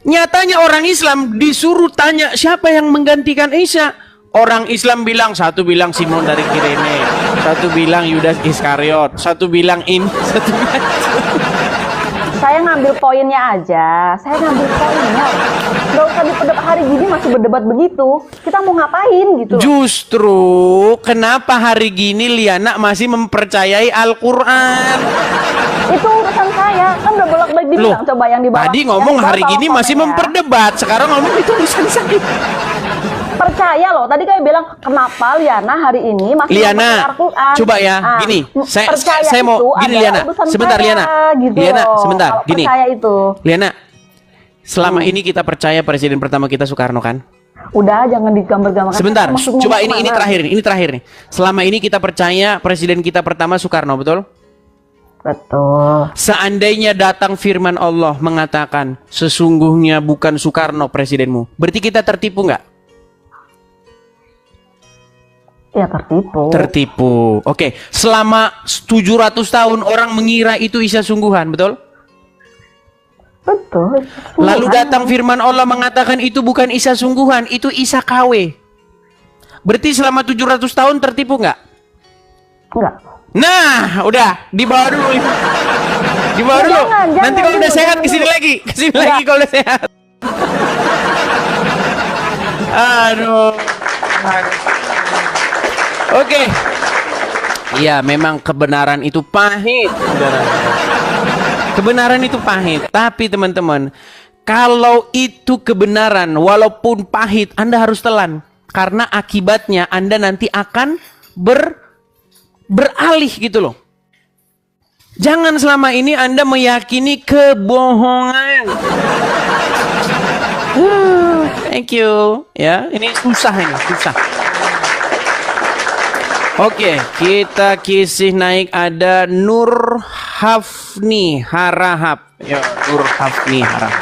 Nyatanya orang Islam disuruh tanya siapa yang menggantikan Isa. Orang Islam bilang, satu bilang Simon dari Kirene, satu bilang Yudas Iskariot, satu bilang ini, satu bilang Saya ngambil poinnya aja. Nggak usah diperdebat hari gini masih berdebat begitu. Kita mau ngapain gitu loh. Justru kenapa hari gini Liana masih mempercayai Al-Quran? Itu urusan saya. Kan udah bolak-balik Loh, dibilang. Coba yang di bawah. tadi yang ngomong di bawah hari gini kolom masih komennya. memperdebat, sekarang ngomong itu urusan saya. Percaya loh. Tadi kayak bilang kenapa Liana hari ini masih mempercayai Liana, Al-Quran. coba ya, Ah, gini, percaya saya mau itu gini adalah Liana, urusan sebentar saya, Liana, gitu Liana, loh. sebentar, Kalau gini, percaya itu. Liana, selama ini kita percaya presiden pertama kita Soekarno kan? Udah, jangan digambar-gambarkan. Sebentar, Maksudnya coba mau ini kemana? terakhir nih. Selama ini kita percaya presiden kita pertama Soekarno, betul? Betul. Seandainya datang firman Allah mengatakan sesungguhnya bukan Soekarno presidenmu, berarti kita tertipu nggak? Ya tertipu. Tertipu. Oke, selama 700 tahun orang mengira itu Isa sungguhan, betul? Betul. Lalu datang firman Allah mengatakan itu bukan Isa sungguhan, itu Isa KW. Berarti selama 700 tahun tertipu nggak? Enggak. Nah, udah dibawa dulu. Dibawa Ya, dulu. jangan Nanti kalau udah dulu, sehat jangan kesini dulu. lagi, kesini lagi kalau udah sehat. Aduh. Oke. Iya, memang kebenaran itu pahit. Kebenaran itu pahit. Tapi teman-teman, kalau itu kebenaran, walaupun pahit, Anda harus telan. Karena akibatnya Anda nanti akan beralih gitu loh. Jangan selama ini Anda meyakini kebohongan. Thank you. Ya, ini susah ini, susah. Oke, kita kisih naik ada Nur Hafni Harahap. Ya, Nur Hafni Harahap.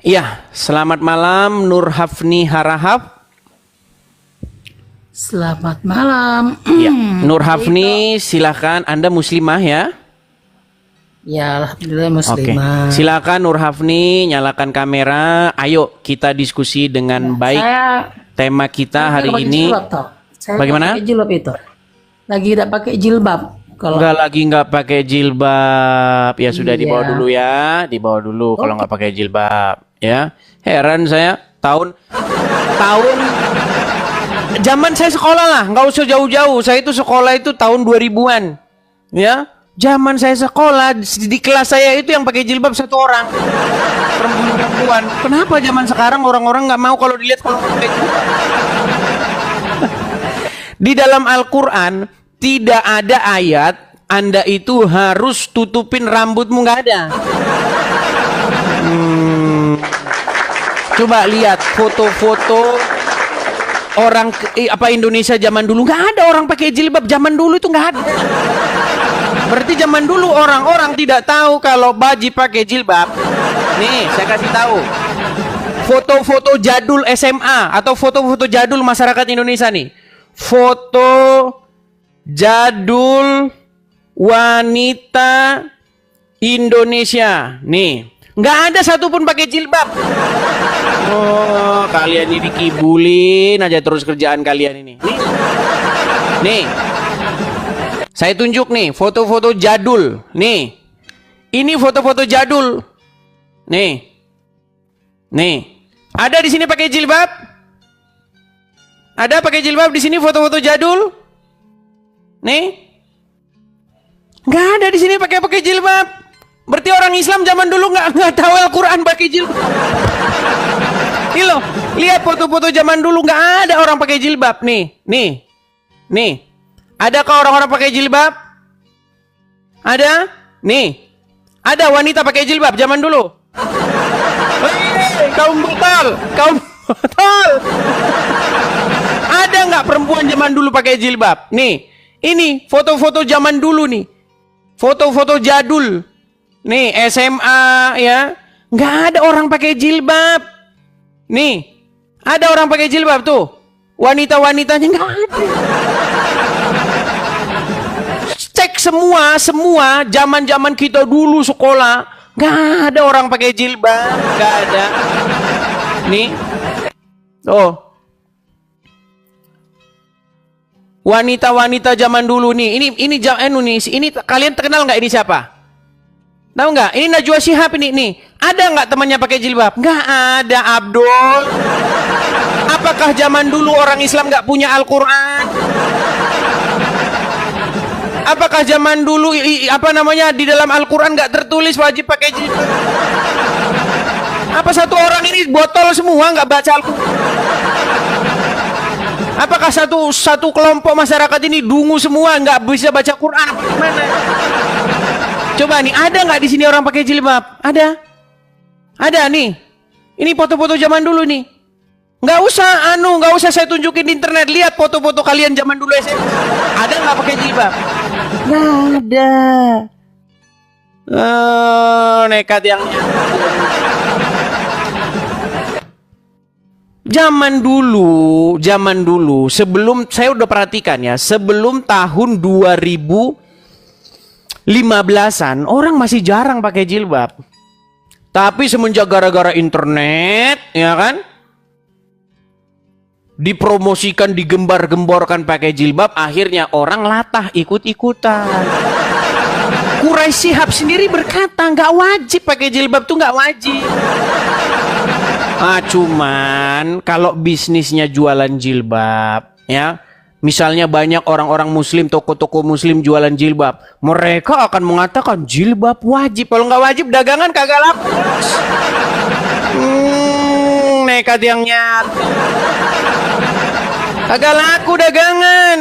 Iya, selamat malam Nur Hafni Harahap. Selamat malam. Ya, Nur Hafni, silahkan. Anda muslimah ya? Ya, alhamdulillah Oke, muslimah. silakan Nur Hafni, nyalakan kamera. Ayo kita diskusi dengan baik. Tema kita hari ini. Bagaimana? Pakai jilbab itu. Lagi tidak pakai jilbab. Kalau Nggak pakai jilbab. Ya sudah, Iya. dibawa dulu ya, dibawa dulu kalau nggak pakai jilbab. Ya, heran saya tahun zaman saya sekolah lah, nggak usah jauh-jauh. Saya itu sekolah itu tahun 2000-an. Ya, zaman saya sekolah di kelas saya itu yang pakai jilbab 1 orang. Perempuan. Kenapa zaman sekarang orang-orang nggak mau kalau dilihat kalau pakai jilbab? Di dalam Al-Quran tidak ada ayat Anda itu harus tutupin rambutmu, nggak ada. Coba lihat foto-foto orang Indonesia zaman dulu, nggak ada orang pakai jilbab. Zaman dulu itu nggak ada. Berarti zaman dulu orang-orang tidak tahu kalau wajib pakai jilbab. Nih, saya kasih tahu. Foto-foto jadul SMA atau foto-foto jadul masyarakat Indonesia nih. Foto jadul wanita Indonesia. Nih, nggak ada satupun pakai jilbab. Oh, kalian ini dikibulin aja terus kerjaan kalian ini. Nih. Saya tunjuk nih foto-foto jadul. Nih. Ini foto-foto jadul. Nih. Ada di sini pakai jilbab? Ada pakai jilbab di sini foto-foto jadul? Nih. Nggak ada di sini pakai jilbab. Berarti orang Islam zaman dulu nggak tahu Al-Quran pakai jilbab. Nih loh, lihat foto-foto zaman dulu nggak ada orang pakai jilbab. Nih. Adakah orang-orang pakai jilbab? Ada? Nih. Ada wanita pakai jilbab zaman dulu. Kaum brutal. Ada nggak perempuan zaman dulu pakai jilbab? Nih. Ini foto-foto zaman dulu nih. Foto-foto jadul. Nih, SMA ya. Nggak ada orang pakai jilbab. Nih. Ada orang pakai jilbab tuh. Wanita-wanitanya nggak ada. Cek semua zaman kita dulu sekolah, nggak ada orang pakai jilbab, nggak ada. Nih, wanita-wanita zaman dulu nih, ini kalian kenal nggak ini siapa? Tahu nggak? Ini Najwa Shihab ini nih. Ada nggak temannya pakai jilbab? Nggak ada, Abdul. Apakah zaman dulu orang Islam nggak punya Al-Quran? Apakah zaman dulu di dalam Al-Quran nggak tertulis wajib pakai jilbab? Apa satu orang ini botol semua nggak baca Al-Quran? Apakah satu kelompok masyarakat ini dungu semua nggak bisa baca Quran? Apa gimana? Coba nih, ada nggak di sini orang pakai jilbab? Ada nih. Ini foto-foto zaman dulu nih. Nggak usah saya tunjukin di internet. Lihat foto-foto kalian zaman dulu SMA. Ada nggak pakai jilbab? Nggak ada. Nekat yang zaman dulu sebelum saya udah perhatikan ya, sebelum tahun 2015-an orang masih jarang pakai jilbab. Tapi semenjak gara-gara internet, ya kan? Dipromosikan, digembar-gemborkan pakai jilbab, akhirnya orang latah ikut-ikutan. Quraisy Shihab sendiri berkata nggak wajib pakai jilbab tuh, nggak wajib. Cuman kalau bisnisnya jualan jilbab, ya, misalnya banyak orang-orang muslim, toko-toko muslim jualan jilbab, mereka akan mengatakan jilbab wajib. Kalau nggak wajib dagangan kagak laku. Nekat yang nyat. Kagak laku dagangan.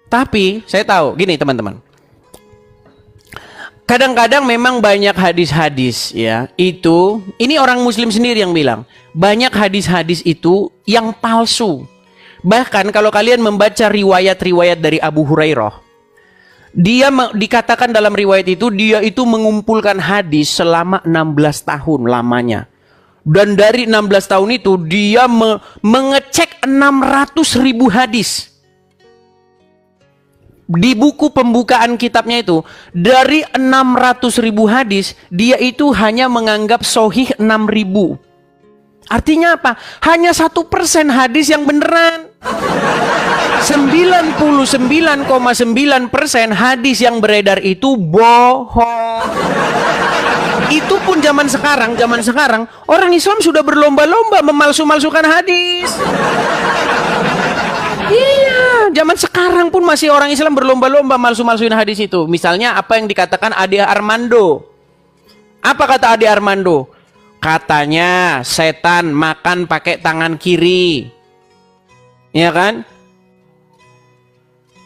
Tapi saya tahu gini teman-teman. Kadang-kadang memang banyak hadis-hadis ya, ini orang muslim sendiri yang bilang, banyak hadis-hadis itu yang palsu. Bahkan kalau kalian membaca riwayat-riwayat dari Abu Hurairah, dikatakan dalam riwayat itu dia itu mengumpulkan hadis selama 16 tahun lamanya. Dan dari 16 tahun itu dia mengecek 600.000 hadis. Di buku pembukaan kitabnya itu, dari 600.000 hadis, dia itu hanya menganggap sahih 6.000. Artinya apa? Hanya 1% hadis yang beneran. 99,9% hadis yang beredar itu bohong. Itu pun zaman sekarang orang Islam sudah berlomba-lomba memalsu-malsukan hadis. Iya, zaman sekarang pun masih orang Islam berlomba-lomba malsu-malsuin hadis itu. Misalnya apa yang dikatakan Ade Armando. Apa kata Ade Armando? Katanya setan makan pakai tangan kiri. Ya kan?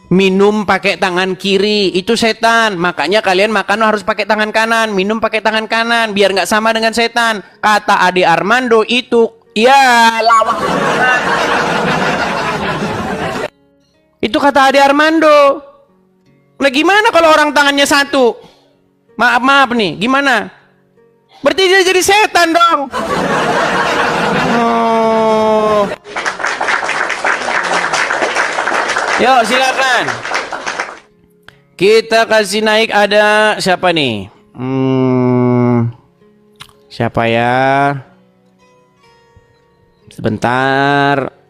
Minum pakai tangan kiri, itu setan. Makanya kalian makan harus pakai tangan kanan, minum pakai tangan kanan biar nggak sama dengan setan. Kata Ade Armando itu, ya lawak. Itu kata Ade Armando. Nah gimana kalau orang tangannya satu? Maaf nih, gimana? Berarti dia jadi setan dong. Oh. Yuk silakan. Kita kasih naik ada siapa nih? Siapa ya? Sebentar.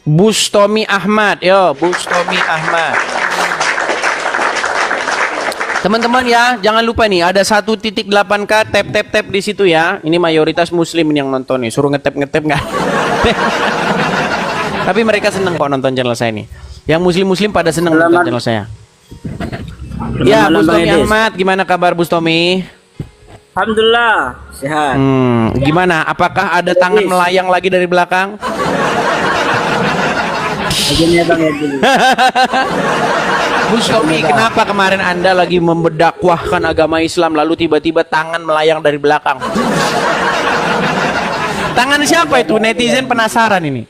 Bustomi Ahmad, yo Bustomi Ahmad. Teman-teman ya, jangan lupa nih ada 1.8K tap di situ ya. Ini mayoritas muslim yang nonton nih, suruh ngetap nggak? Tapi mereka seneng kok nonton channel saya nih. Yang muslim pada seneng nonton channel saya. Ya Bustomi Ahmad, gimana kabar Bustomi? Alhamdulillah sehat. Gimana? Apakah ada tangan melayang lagi dari belakang? Begini ya Bang Edil. Bustomi, kenapa kemarin Anda lagi memberdakwahkan agama Islam lalu tiba-tiba tangan melayang dari belakang? Tangan siapa itu? Netizen penasaran ini.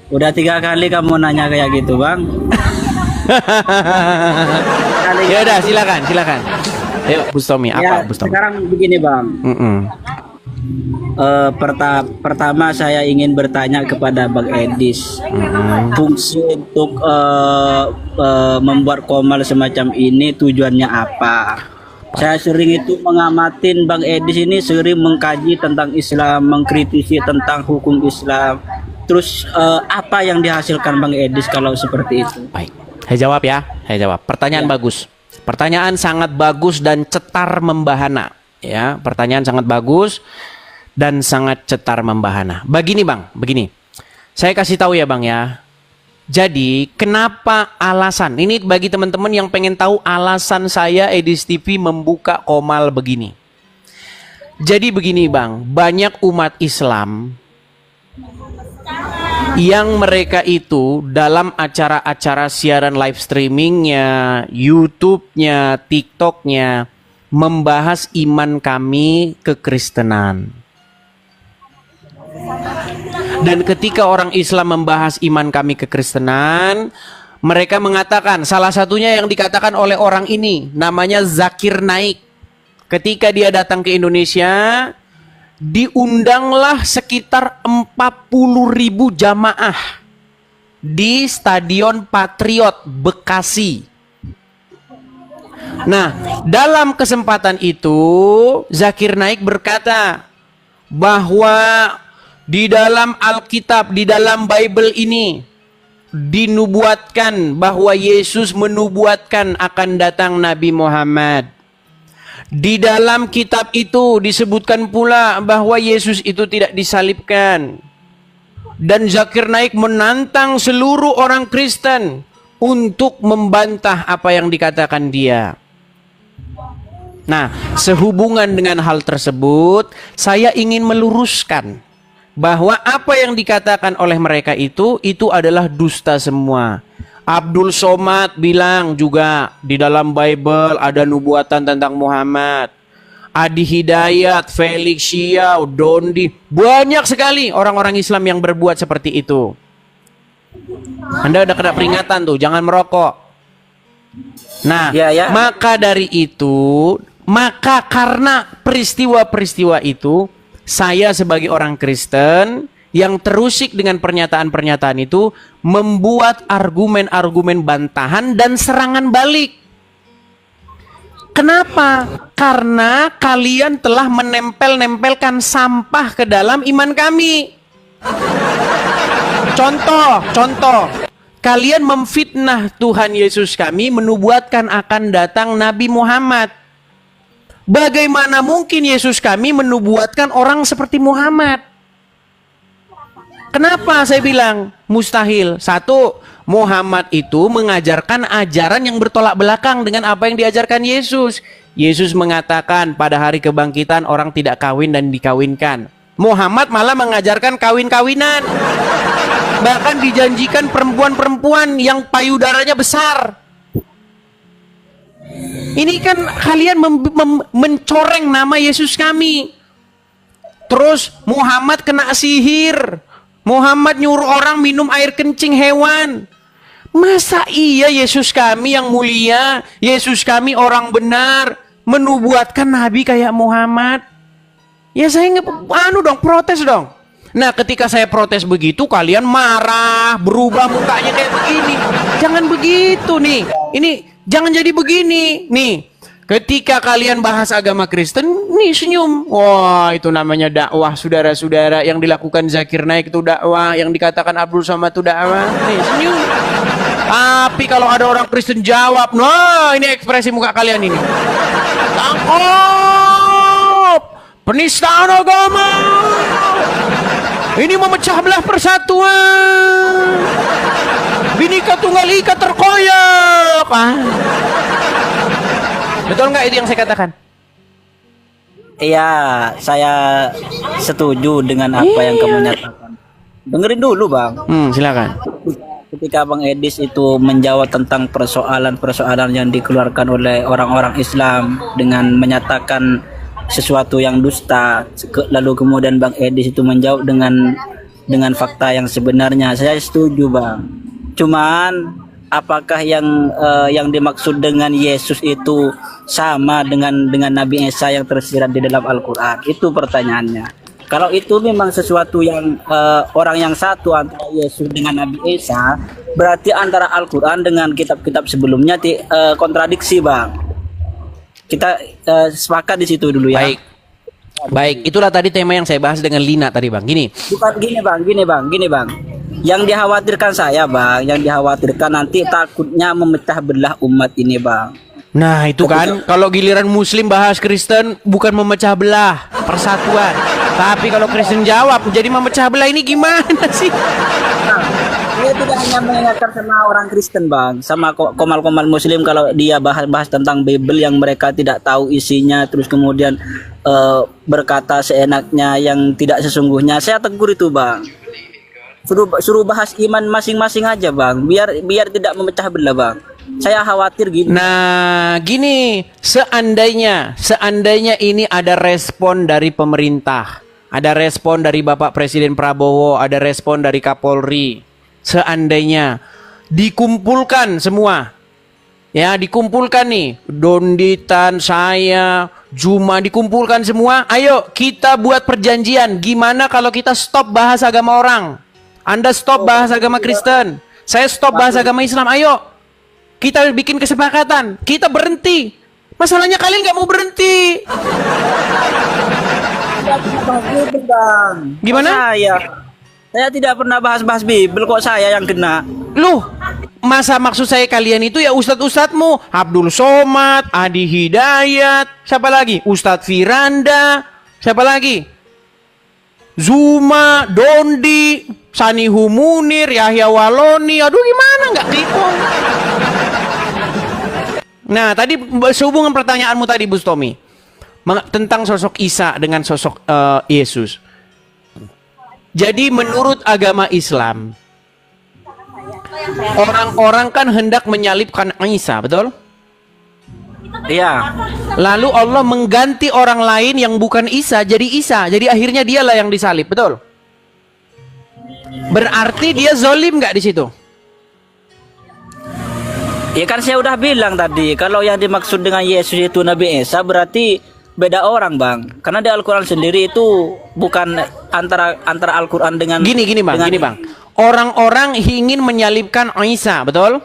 Udah 3 kali kamu nanya kayak gitu Bang. Ya udah silakan. Ayo Bustomi, apa Ya, Bustomi? sekarang begini Bang. Pertama saya ingin bertanya kepada Bang Edis, fungsi untuk membuat komal semacam ini tujuannya apa? Saya sering itu mengamatin Bang Edis ini, sering mengkaji tentang Islam, mengkritisi tentang hukum Islam. Terus apa yang dihasilkan Bang Edis kalau seperti itu? Baik, saya jawab ya. Pertanyaan bagus. Pertanyaan sangat bagus dan cetar membahana. Ya, pertanyaan sangat bagus dan sangat cetar membahana. Begini Bang, begini. Saya kasih tahu ya Bang ya. Jadi kenapa alasan, ini bagi teman-teman yang pengen tahu alasan saya Edis TV membuka komal begini. Jadi begini Bang, banyak umat Islam yang mereka itu dalam acara-acara siaran live streamingnya, YouTube-nya, TikTok-nya membahas iman kami kekristenan. Dan ketika orang Islam membahas iman kami kekristenan, mereka mengatakan, salah satunya yang dikatakan oleh orang ini, namanya Zakir Naik. Ketika dia datang ke Indonesia, diundanglah sekitar 40.000 jamaah di Stadion Patriot Bekasi. Nah, dalam kesempatan itu Zakir Naik berkata bahwa di dalam Alkitab, di dalam Bible ini dinubuatkan bahwa Yesus menubuatkan akan datang Nabi Muhammad. Di dalam kitab itu disebutkan pula bahwa Yesus itu tidak disalibkan. Dan Zakir Naik menantang seluruh orang Kristen untuk membantah apa yang dikatakan dia. Nah, sehubungan dengan hal tersebut, saya ingin meluruskan bahwa apa yang dikatakan oleh mereka itu adalah dusta semua. Abdul Somad bilang juga di dalam Bible ada nubuatan tentang Muhammad. Adi Hidayat, Felix Xiao, Dondi, banyak sekali orang-orang Islam yang berbuat seperti itu. Anda udah kena peringatan tuh, jangan merokok. Nah, maka dari itu, maka karena peristiwa-peristiwa itu, saya sebagai orang Kristen yang terusik dengan pernyataan-pernyataan itu membuat argumen-argumen bantahan dan serangan balik. Kenapa? Karena kalian telah menempel-nempelkan sampah ke dalam iman kami. Contoh, kalian memfitnah Tuhan Yesus kami, menubuatkan akan datang Nabi Muhammad. Bagaimana mungkin Yesus kami menubuatkan orang seperti Muhammad? Kenapa saya bilang mustahil? Satu, Muhammad itu mengajarkan ajaran yang bertolak belakang dengan apa yang diajarkan Yesus. Yesus mengatakan pada hari kebangkitan orang tidak kawin dan dikawinkan. Muhammad malah mengajarkan kawin-kawinan. Bahkan dijanjikan perempuan-perempuan yang payudaranya besar. Ini kan kalian mencoreng nama Yesus kami. Terus Muhammad kena sihir. Muhammad nyuruh orang minum air kencing hewan. Masa iya Yesus kami yang mulia, Yesus kami orang benar, menubuatkan Nabi kayak Muhammad? Ya saya protes dong. Nah, ketika saya protes begitu, kalian marah, berubah mukanya kayak begini. Jangan begitu nih. Ini jangan jadi begini. Nih, ketika kalian bahas agama Kristen, nih senyum. Wah, itu namanya dakwah, saudara-saudara. Yang dilakukan Zakir Naik itu dakwah, yang dikatakan Abdul Somad itu dakwah. Nih, senyum. Tapi kalau ada orang Kristen jawab, nah ini ekspresi muka kalian ini. Tangkap! Penistaan agama! Ini memecah belah persatuan. Bhinneka Tunggal Ika terkoyak. Betul nggak itu yang saya katakan? Iya, saya setuju dengan apa yang kamu nyatakan. Dengerin dulu, Bang. Silakan. Ketika Bang Edis itu menjawab tentang persoalan-persoalan yang dikeluarkan oleh orang-orang Islam dengan menyatakan sesuatu yang dusta, lalu kemudian Bang Edis itu menjawab dengan fakta yang sebenarnya, saya setuju, Bang. Cuman apakah yang dimaksud dengan Yesus itu sama dengan Nabi Isa yang tersirat di dalam Al-Quran? Itu pertanyaannya. Kalau itu memang sesuatu yang orang yang satu antara Yesus dengan Nabi Isa, berarti antara Al-Quran dengan kitab-kitab sebelumnya kontradiksi, Bang. Kita sepakat di situ dulu ya. Baik, itulah tadi tema yang saya bahas dengan Lina tadi, Bang. Bukan gini bang. Yang dikhawatirkan saya, Bang, yang dikhawatirkan nanti takutnya memecah belah umat ini, Bang. Nah itu kan, kalau giliran Muslim bahas Kristen bukan memecah belah, persatuan. Tapi kalau Kristen jawab jadi memecah belah, ini gimana sih? Dia tidak hanya mengingatkan sama orang Kristen, Bang, sama komal-komal Muslim kalau dia bahas tentang Bible yang mereka tidak tahu isinya, terus kemudian berkata seenaknya yang tidak sesungguhnya. Saya tegur itu, Bang. Suruh bahas iman masing-masing aja, Bang, biar tidak memecah belah, Bang. Saya khawatir gini. Nah, gini, seandainya ini ada respon dari pemerintah, ada respon dari Bapak Presiden Prabowo, ada respon dari Kapolri. Seandainya dikumpulkan semua, ya dikumpulkan nih, Donditan, saya, Juma, dikumpulkan semua. Ayo kita buat perjanjian. Gimana kalau kita stop bahas agama orang? Anda stop bahas agama Kristen, saya stop bahas agama Islam. Ayo kita bikin kesepakatan, kita berhenti. Masalahnya kalian nggak mau berhenti. Gimana? Saya tidak pernah bahas-bahas Bible, kok saya yang kena. Loh, masa maksud saya kalian itu ya ustadz-ustadzmu, Abdul Somad, Adi Hidayat, siapa lagi? Ustadz Firanda, siapa lagi? Zuma, Dondi, Sanihu Munir, Yahya Waloni. Aduh gimana nggak klikon? Nah tadi sehubungan pertanyaanmu tadi Bustomi tentang sosok Isa dengan sosok Yesus. Jadi menurut agama Islam, orang-orang kan hendak menyalibkan Isa, betul? Iya. Lalu Allah mengganti orang lain yang bukan Isa jadi Isa. Jadi akhirnya dialah yang disalib, betul? Berarti dia zolim nggak di situ? Ya kan saya udah bilang tadi, kalau yang dimaksud dengan Yesus itu Nabi Isa berarti beda orang, Bang. Karena di Al-Qur'an sendiri itu bukan antara Al-Qur'an dengan Gini bang. Orang-orang ingin menyalibkan Isa, betul?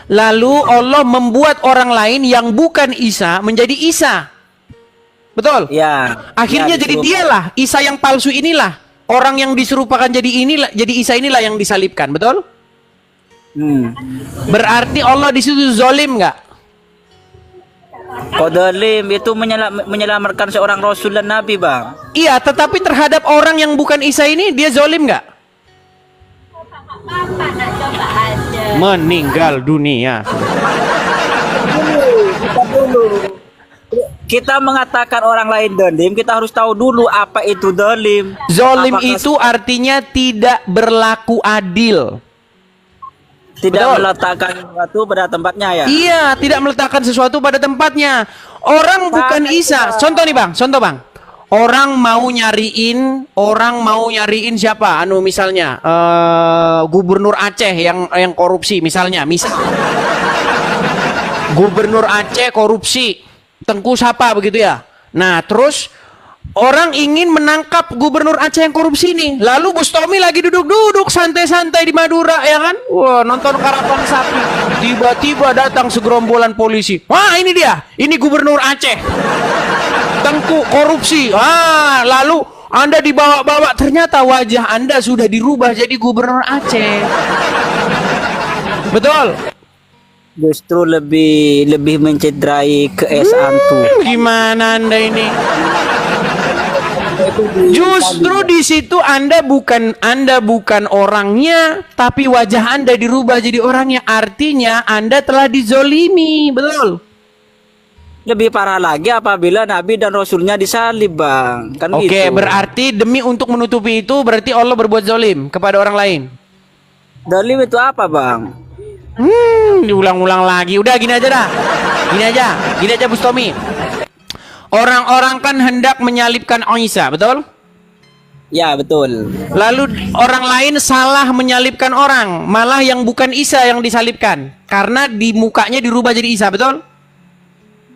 Lalu Allah membuat orang lain yang bukan Isa menjadi Isa, betul? Ya. Akhirnya ya, jadi dialah Isa yang palsu inilah, orang yang diserupakan jadi Isa inilah yang disalibkan, betul? Berarti Allah di situ zolim nggak? Kok zalim itu menyelamatkan seorang Rasul dan Nabi, Bang? Iya, tetapi terhadap orang yang bukan Isa ini dia zolim nggak? Meninggal dunia. Kita mengatakan orang lain zalim, kita harus tahu dulu apa itu zalim. Zolim itu artinya tidak berlaku adil. Tidak Betul. meletakkan sesuatu pada tempatnya ya. Iya, tidak meletakkan sesuatu pada tempatnya. Orang bukan Isa. Contoh nih bang, Orang mau nyariin siapa? Misalnya Gubernur Aceh yang korupsi misalnya. Gubernur Aceh korupsi. Tengku siapa begitu ya. Nah, terus orang ingin menangkap Gubernur Aceh yang korupsi ini. Lalu Bustomi lagi duduk-duduk santai-santai di Madura ya kan? Wah, nonton karapan sapi. Tiba-tiba datang segerombolan polisi. Wah, ini dia. Ini Gubernur Aceh. Tengku korupsi. Lalu Anda dibawa-bawa, ternyata wajah Anda sudah dirubah jadi Gubernur Aceh. Betul? Justru lebih mencederai keesaan tuh. Gimana Anda ini? Justru di situ Anda bukan orangnya, tapi wajah Anda dirubah jadi orangnya. Artinya Anda telah dizolimi, betul? Lebih parah lagi apabila Nabi dan Rasulnya disalib, Bang. Kan Oke, gitu. berarti demi untuk menutupi itu berarti Allah berbuat zolim kepada orang lain. Zalim itu apa, Bang? Diulang-ulang lagi. Udah gini aja dah. Gini aja Bustomi. Orang-orang kan hendak menyalibkan Isa, betul? Ya, betul. Lalu orang lain salah menyalibkan orang, malah yang bukan Isa yang disalibkan karena di mukanya dirubah jadi Isa, betul?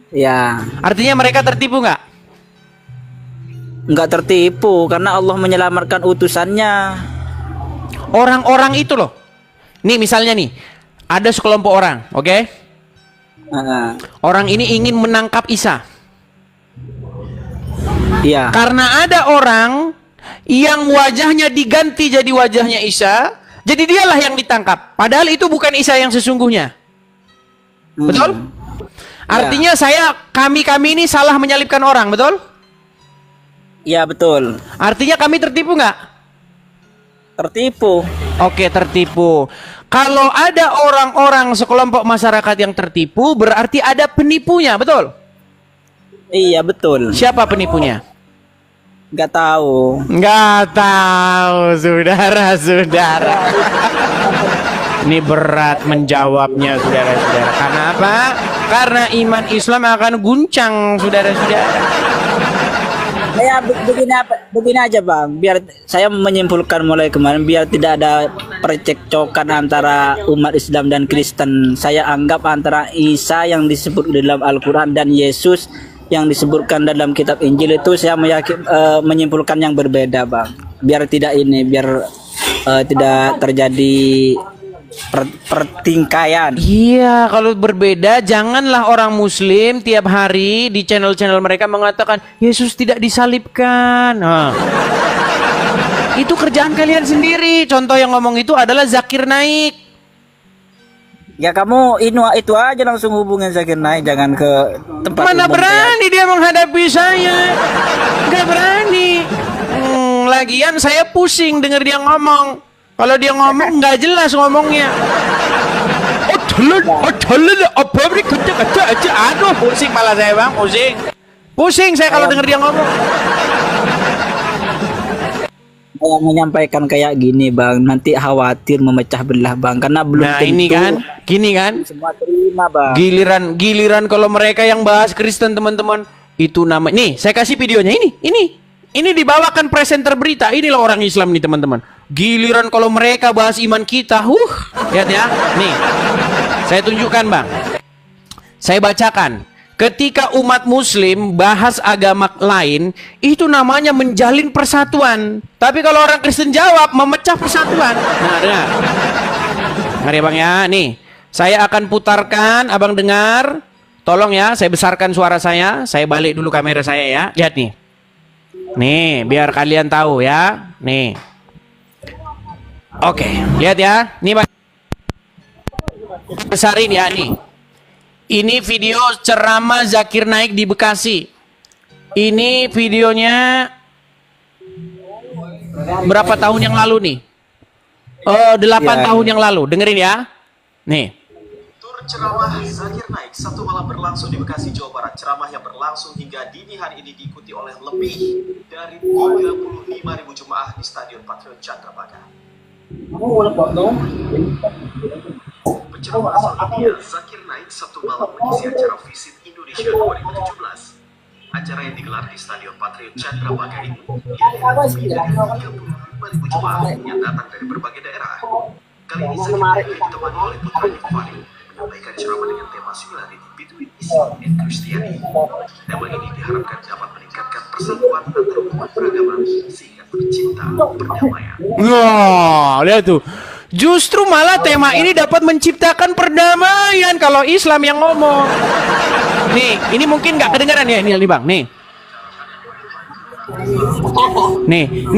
Ya. Artinya mereka tertipu nggak? Nggak tertipu karena Allah menyelamatkan utusannya. Orang-orang itu loh. Nih misalnya nih, ada sekelompok orang, oke? Orang ini ingin menangkap Isa. Iya. Karena ada orang yang wajahnya diganti jadi wajahnya Isa, jadi dialah yang ditangkap. Padahal itu bukan Isa yang sesungguhnya. Betul? Artinya kami ini salah menyalibkan orang, betul? Iya, betul. Artinya kami tertipu nggak? Tertipu. Oke, tertipu. Kalau ada orang-orang sekelompok masyarakat yang tertipu, berarti ada penipunya, betul? Iya, betul. Siapa penipunya? Nggak tahu. Nggak tahu, saudara-saudara. Ini berat menjawabnya, saudara-saudara. Karena apa? Karena iman Islam akan guncang, saudara-saudara. Ya, begini aja, Bang. Biar saya menyimpulkan mulai kemarin, biar tidak ada percekcokan antara umat Islam dan Kristen. Saya anggap antara Isa yang disebut di dalam Al-Quran dan Yesus yang disebutkan dalam kitab Injil itu saya menyimpulkan yang berbeda, Bang. Biar tidak tidak terjadi pertingkaian. Iya, kalau berbeda janganlah orang muslim tiap hari di channel-channel mereka mengatakan Yesus tidak disalibkan. Itu kerjaan kalian sendiri. Contoh yang ngomong itu adalah Zakir Naik. Ya kamu itu aja langsung hubungin Zakir Naik, jangan ke tempat Mana umum berani dia menghadapi saya. Gak berani. Lagian saya pusing denger dia ngomong. Kalau dia ngomong nggak jelas ngomongnya. Aduh, pusing malah saya bang, pusing. Pusing saya kalau denger dia ngomong. Saya menyampaikan kayak gini bang, nanti khawatir memecah belah bang, karena belum Nah tentu ini kan, gini kan. semua terima bang. Giliran kalau mereka yang bahas Kristen teman-teman itu nama. Nih saya kasih videonya ini dibawakan presenter berita. Inilah orang Islam nih teman-teman. Giliran kalau mereka bahas iman kita, lihat ya. Nih saya tunjukkan bang. Saya bacakan. Ketika umat muslim bahas agama lain, itu namanya menjalin persatuan. Tapi kalau orang Kristen jawab, memecah persatuan. Nah, dengar. Dengar ya bang ya, nih. Saya akan putarkan, abang dengar. Tolong ya, saya besarkan suara saya. Saya balik dulu kamera saya ya. Lihat nih. Nih, biar kalian tahu ya. Nih. Oke, lihat ya. Nih bang. Besarin ya, nih. Ini video ceramah Zakir Naik di Bekasi. Ini videonya berapa tahun yang lalu nih? 8 tahun yang lalu. Dengerin ya. Nih. Tur ceramah Zakir Naik satu malam berlangsung di Bekasi, Jawa Barat. Ceramah yang berlangsung hingga dini hari ini diikuti oleh lebih dari 35.000 jemaah di Stadion Patriot Candrabaga. Penceramah asal India, Zakir Naik Sabtu malam mengisi acara Visit Indonesia 2017. Acara yang digelar di Stadion Patriot Candrabaga ini dihadiri lebih dari 35.000 jemaah yang datang dari berbagai daerah. Kali ini Zakir Naik ditemani oleh putranya Fani menyampaikan ceramah dengan tema similarity between Islam and Christianity. Tema ini diharapkan dapat meningkatkan persatuan antar umat beragama sehingga tercipta perdamaian. Wah, lihat tuh. Justru malah tema ini dapat menciptakan perdamaian kalau Islam yang ngomong. Nih, ini mungkin nggak kedengaran ya ini bang. Nih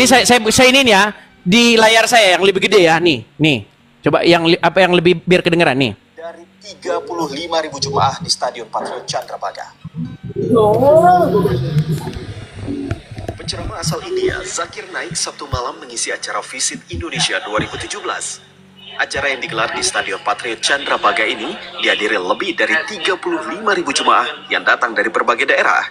saya ini ya di layar saya yang lebih gede ya. Nih. Coba yang lebih biar kedengaran nih. Dari 35.000 jemaah di Stadion Patriot Candrabaga. Penceramah asal India, Zakir Naik Sabtu malam mengisi acara Visit Indonesia 2017. Acara yang digelar di Stadion Patriot Candrabaga ini dihadiri lebih dari 35.000 jemaah yang datang dari berbagai daerah.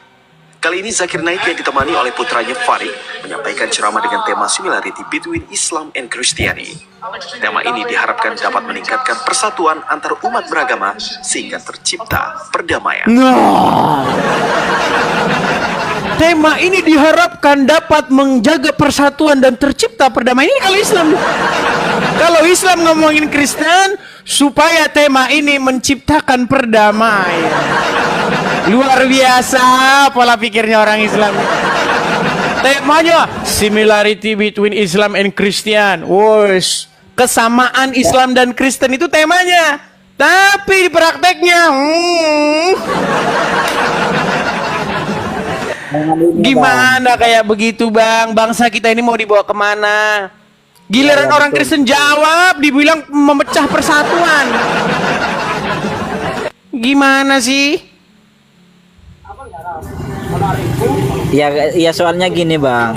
Kali ini Zakir Naik yang ditemani oleh putranya Farid menyampaikan ceramah dengan tema similarity between Islam and Christianity. Tema ini diharapkan dapat meningkatkan persatuan antar umat beragama sehingga tercipta perdamaian. Tema ini diharapkan dapat menjaga persatuan dan tercipta perdamaian. Ini kalau Islam. Kalau Islam ngomongin Kristen, supaya tema ini menciptakan perdamaian. Luar biasa pola pikirnya orang Islam. Temanya similarity between Islam and Christian. Wos, kesamaan Islam dan Kristen itu temanya. Tapi di prakteknya gimana kayak begitu bang? Bangsa kita ini mau dibawa kemana? Giliran orang Kristen jawab dibilang memecah persatuan. Gimana sih? Ya soalnya gini bang.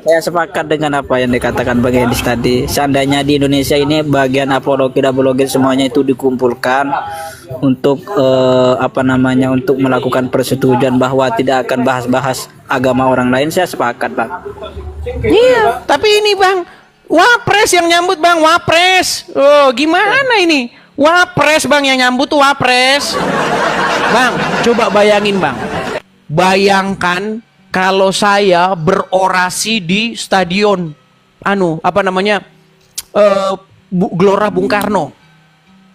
Saya sepakat dengan apa yang dikatakan Bang Edis tadi. Seandainya di Indonesia ini bagian apologi semuanya itu dikumpulkan untuk untuk melakukan persetujuan bahwa tidak akan bahas-bahas agama orang lain, saya sepakat bang. Iya, tapi ini bang, Wapres yang nyambut bang, Wapres. Oh, gimana ini? Wapres bang yang nyambut tuh Wapres. Bang, coba bayangin bang. Bayangkan kalau saya berorasi di stadion Gelora Bung Karno.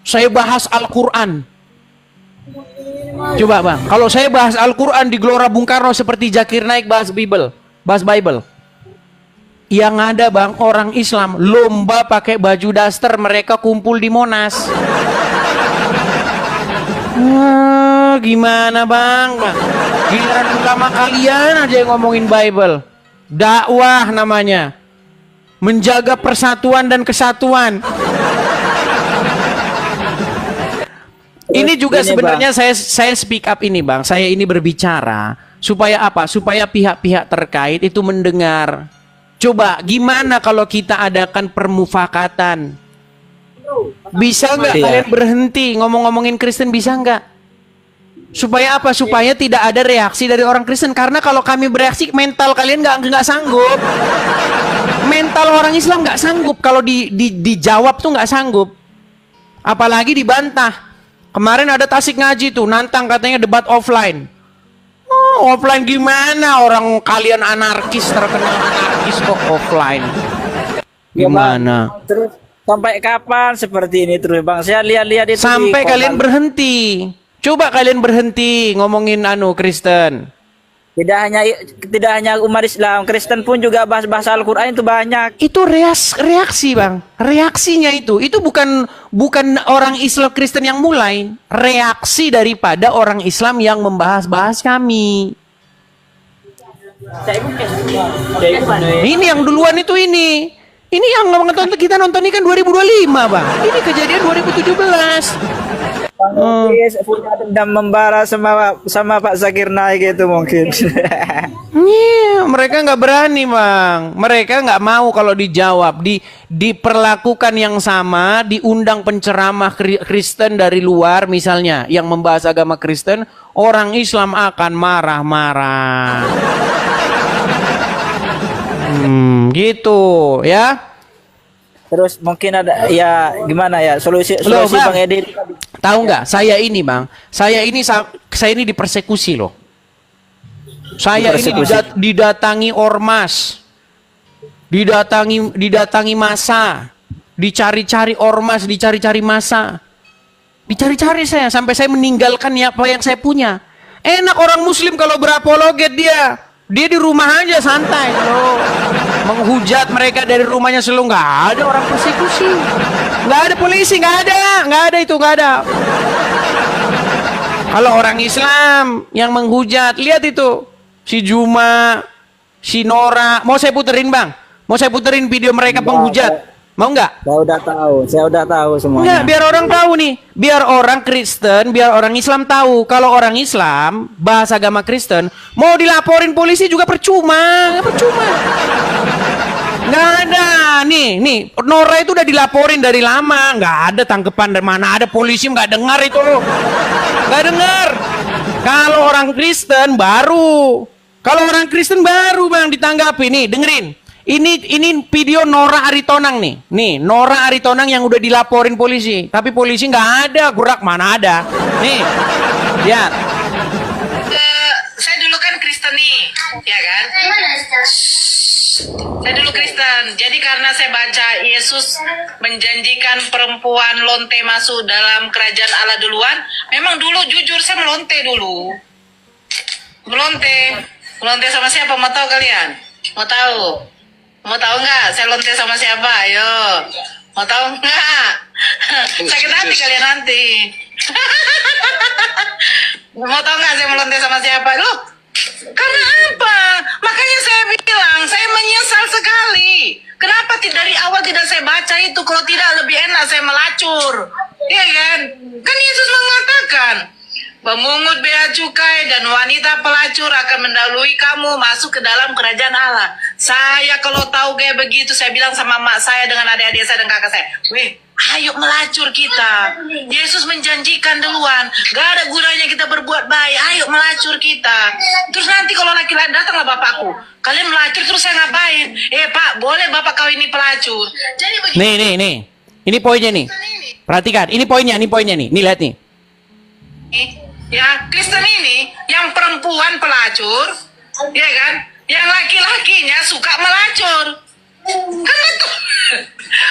Saya bahas Al-Quran. Coba bang, kalau saya bahas Al-Quran di Gelora Bung Karno seperti Zakir Naik bahas Bible. Yang ada bang, orang Islam lomba pakai baju daster, mereka kumpul di Monas. Gimana bang? Giliran ulama kalian aja yang ngomongin Bible. Dakwah namanya. Menjaga persatuan dan kesatuan. Ini juga Ini, sebenarnya saya speak up ini Bang. Saya ini berbicara supaya apa? Supaya pihak-pihak terkait itu mendengar. Coba gimana kalau kita adakan permufakatan? Bisa nggak Iya. kalian berhenti ngomong-ngomongin Kristen, bisa nggak? Supaya apa? Supaya tidak ada reaksi dari orang Kristen. Karena kalau kami bereaksi, mental kalian nggak sanggup. Mental orang Islam nggak sanggup kalau dijawab tuh nggak sanggup. Apalagi dibantah. Kemarin ada Tasik Ngaji tuh nantang katanya debat offline. Oh, offline gimana? Orang kalian anarkis, terkenal anarkis kok offline. Gimana? Terus sampai kapan seperti ini terus Bang? Saya lihat-lihat itu Sampai di kalian komen. berhenti. Coba kalian berhenti ngomongin Kristen. Tidak hanya umat Islam, Kristen pun juga bahas Al-Qur'an itu banyak. Itu reaksi Bang. Reaksinya itu bukan orang Islam Kristen yang mulai. Reaksi daripada orang Islam yang membahas-bahas kami. Ini yang duluan itu ini. Ini yang kita nonton ini kan 2025 Bang. Ini kejadian 2017. Punya dendam membara sama Pak Zakir Naik itu mungkin. Iya, mereka nggak berani Bang. Mereka nggak mau kalau dijawab, diperlakukan yang sama, diundang penceramah Kristen dari luar misalnya yang membahas agama Kristen, orang Islam akan marah-marah. Gitu ya. Terus mungkin ada ya gimana ya solusi Loh, Bang. Bang Edi. Tahu nggak? Saya ini Bang, saya ini dipersekusi loh. Saya ini didatangi ormas, didatangi massa, dicari-cari ormas, dicari-cari massa, dicari-cari saya sampai saya meninggalkan apa yang saya punya. Enak orang Muslim kalau berapologet dia di rumah aja santai loh. Menghujat mereka dari rumahnya selalu nggak ada orang persekusi, nggak ada polisi, nggak ada itu. Kalau orang Islam yang menghujat, lihat itu si Juma, si Nora. Mau saya puterin Bang? Mau saya puterin video mereka penghujat? Mau nggak? Saya udah tahu semuanya. Enggak, biar orang tahu nih. Biar orang Kristen, biar orang Islam tahu. Kalau orang Islam, bahas agama Kristen, mau dilaporin polisi juga percuma. Nggak ada. Nih, Nora itu udah dilaporin dari lama. Nggak ada tanggapan dari mana ada polisi nggak dengar itu. Nggak dengar. Kalau orang Kristen baru. Bang ditanggapi. Nih, dengerin. Ini video Nora Aritonang nih. Nih, Nora Aritonang yang udah dilaporin polisi. Tapi polisi nggak ada, gerak mana ada. Nih, lihat. Saya dulu kan Kristen nih, ya kan? Saya dulu Kristen. Jadi karena saya baca Yesus menjanjikan perempuan lonte masuk dalam kerajaan Allah duluan. Memang dulu jujur saya melonte dulu. Melonte sama siapa? Mau tahu kalian? Mau tahu? Mau tahu nggak? Saya lonte sama siapa? Ayo. Mau tahu nggak? Sakit hati kalian nanti. Mau tahu nggak saya melonte sama siapa? Loh, karena apa? Makanya saya bilang, saya menyesal sekali. Kenapa dari awal tidak saya baca itu? Kalau tidak lebih enak saya melacur. Iya kan? Kan Yesus mengatakan, pemungut bea cukai dan wanita pelacur akan mendahului kamu masuk ke dalam kerajaan Allah. Saya kalau tahu kayak begitu, saya bilang sama mak saya dengan adik-adik saya dan kakak saya, weh, ayo melacur kita. Yesus menjanjikan duluan, gak ada gunanya kita berbuat baik, ayo melacur kita. Terus nanti kalau laki-laki datanglah bapakku, kalian melacur terus saya ngapain? Pak, boleh bapak kau ini pelacur. Jadi begitu. Nih. Ini poinnya nih. Perhatikan, ini poinnya nih. Nih lihat nih. Ya, Kristen ini yang perempuan pelacur, ya kan? Yang laki-lakinya suka melacur. Kan betul.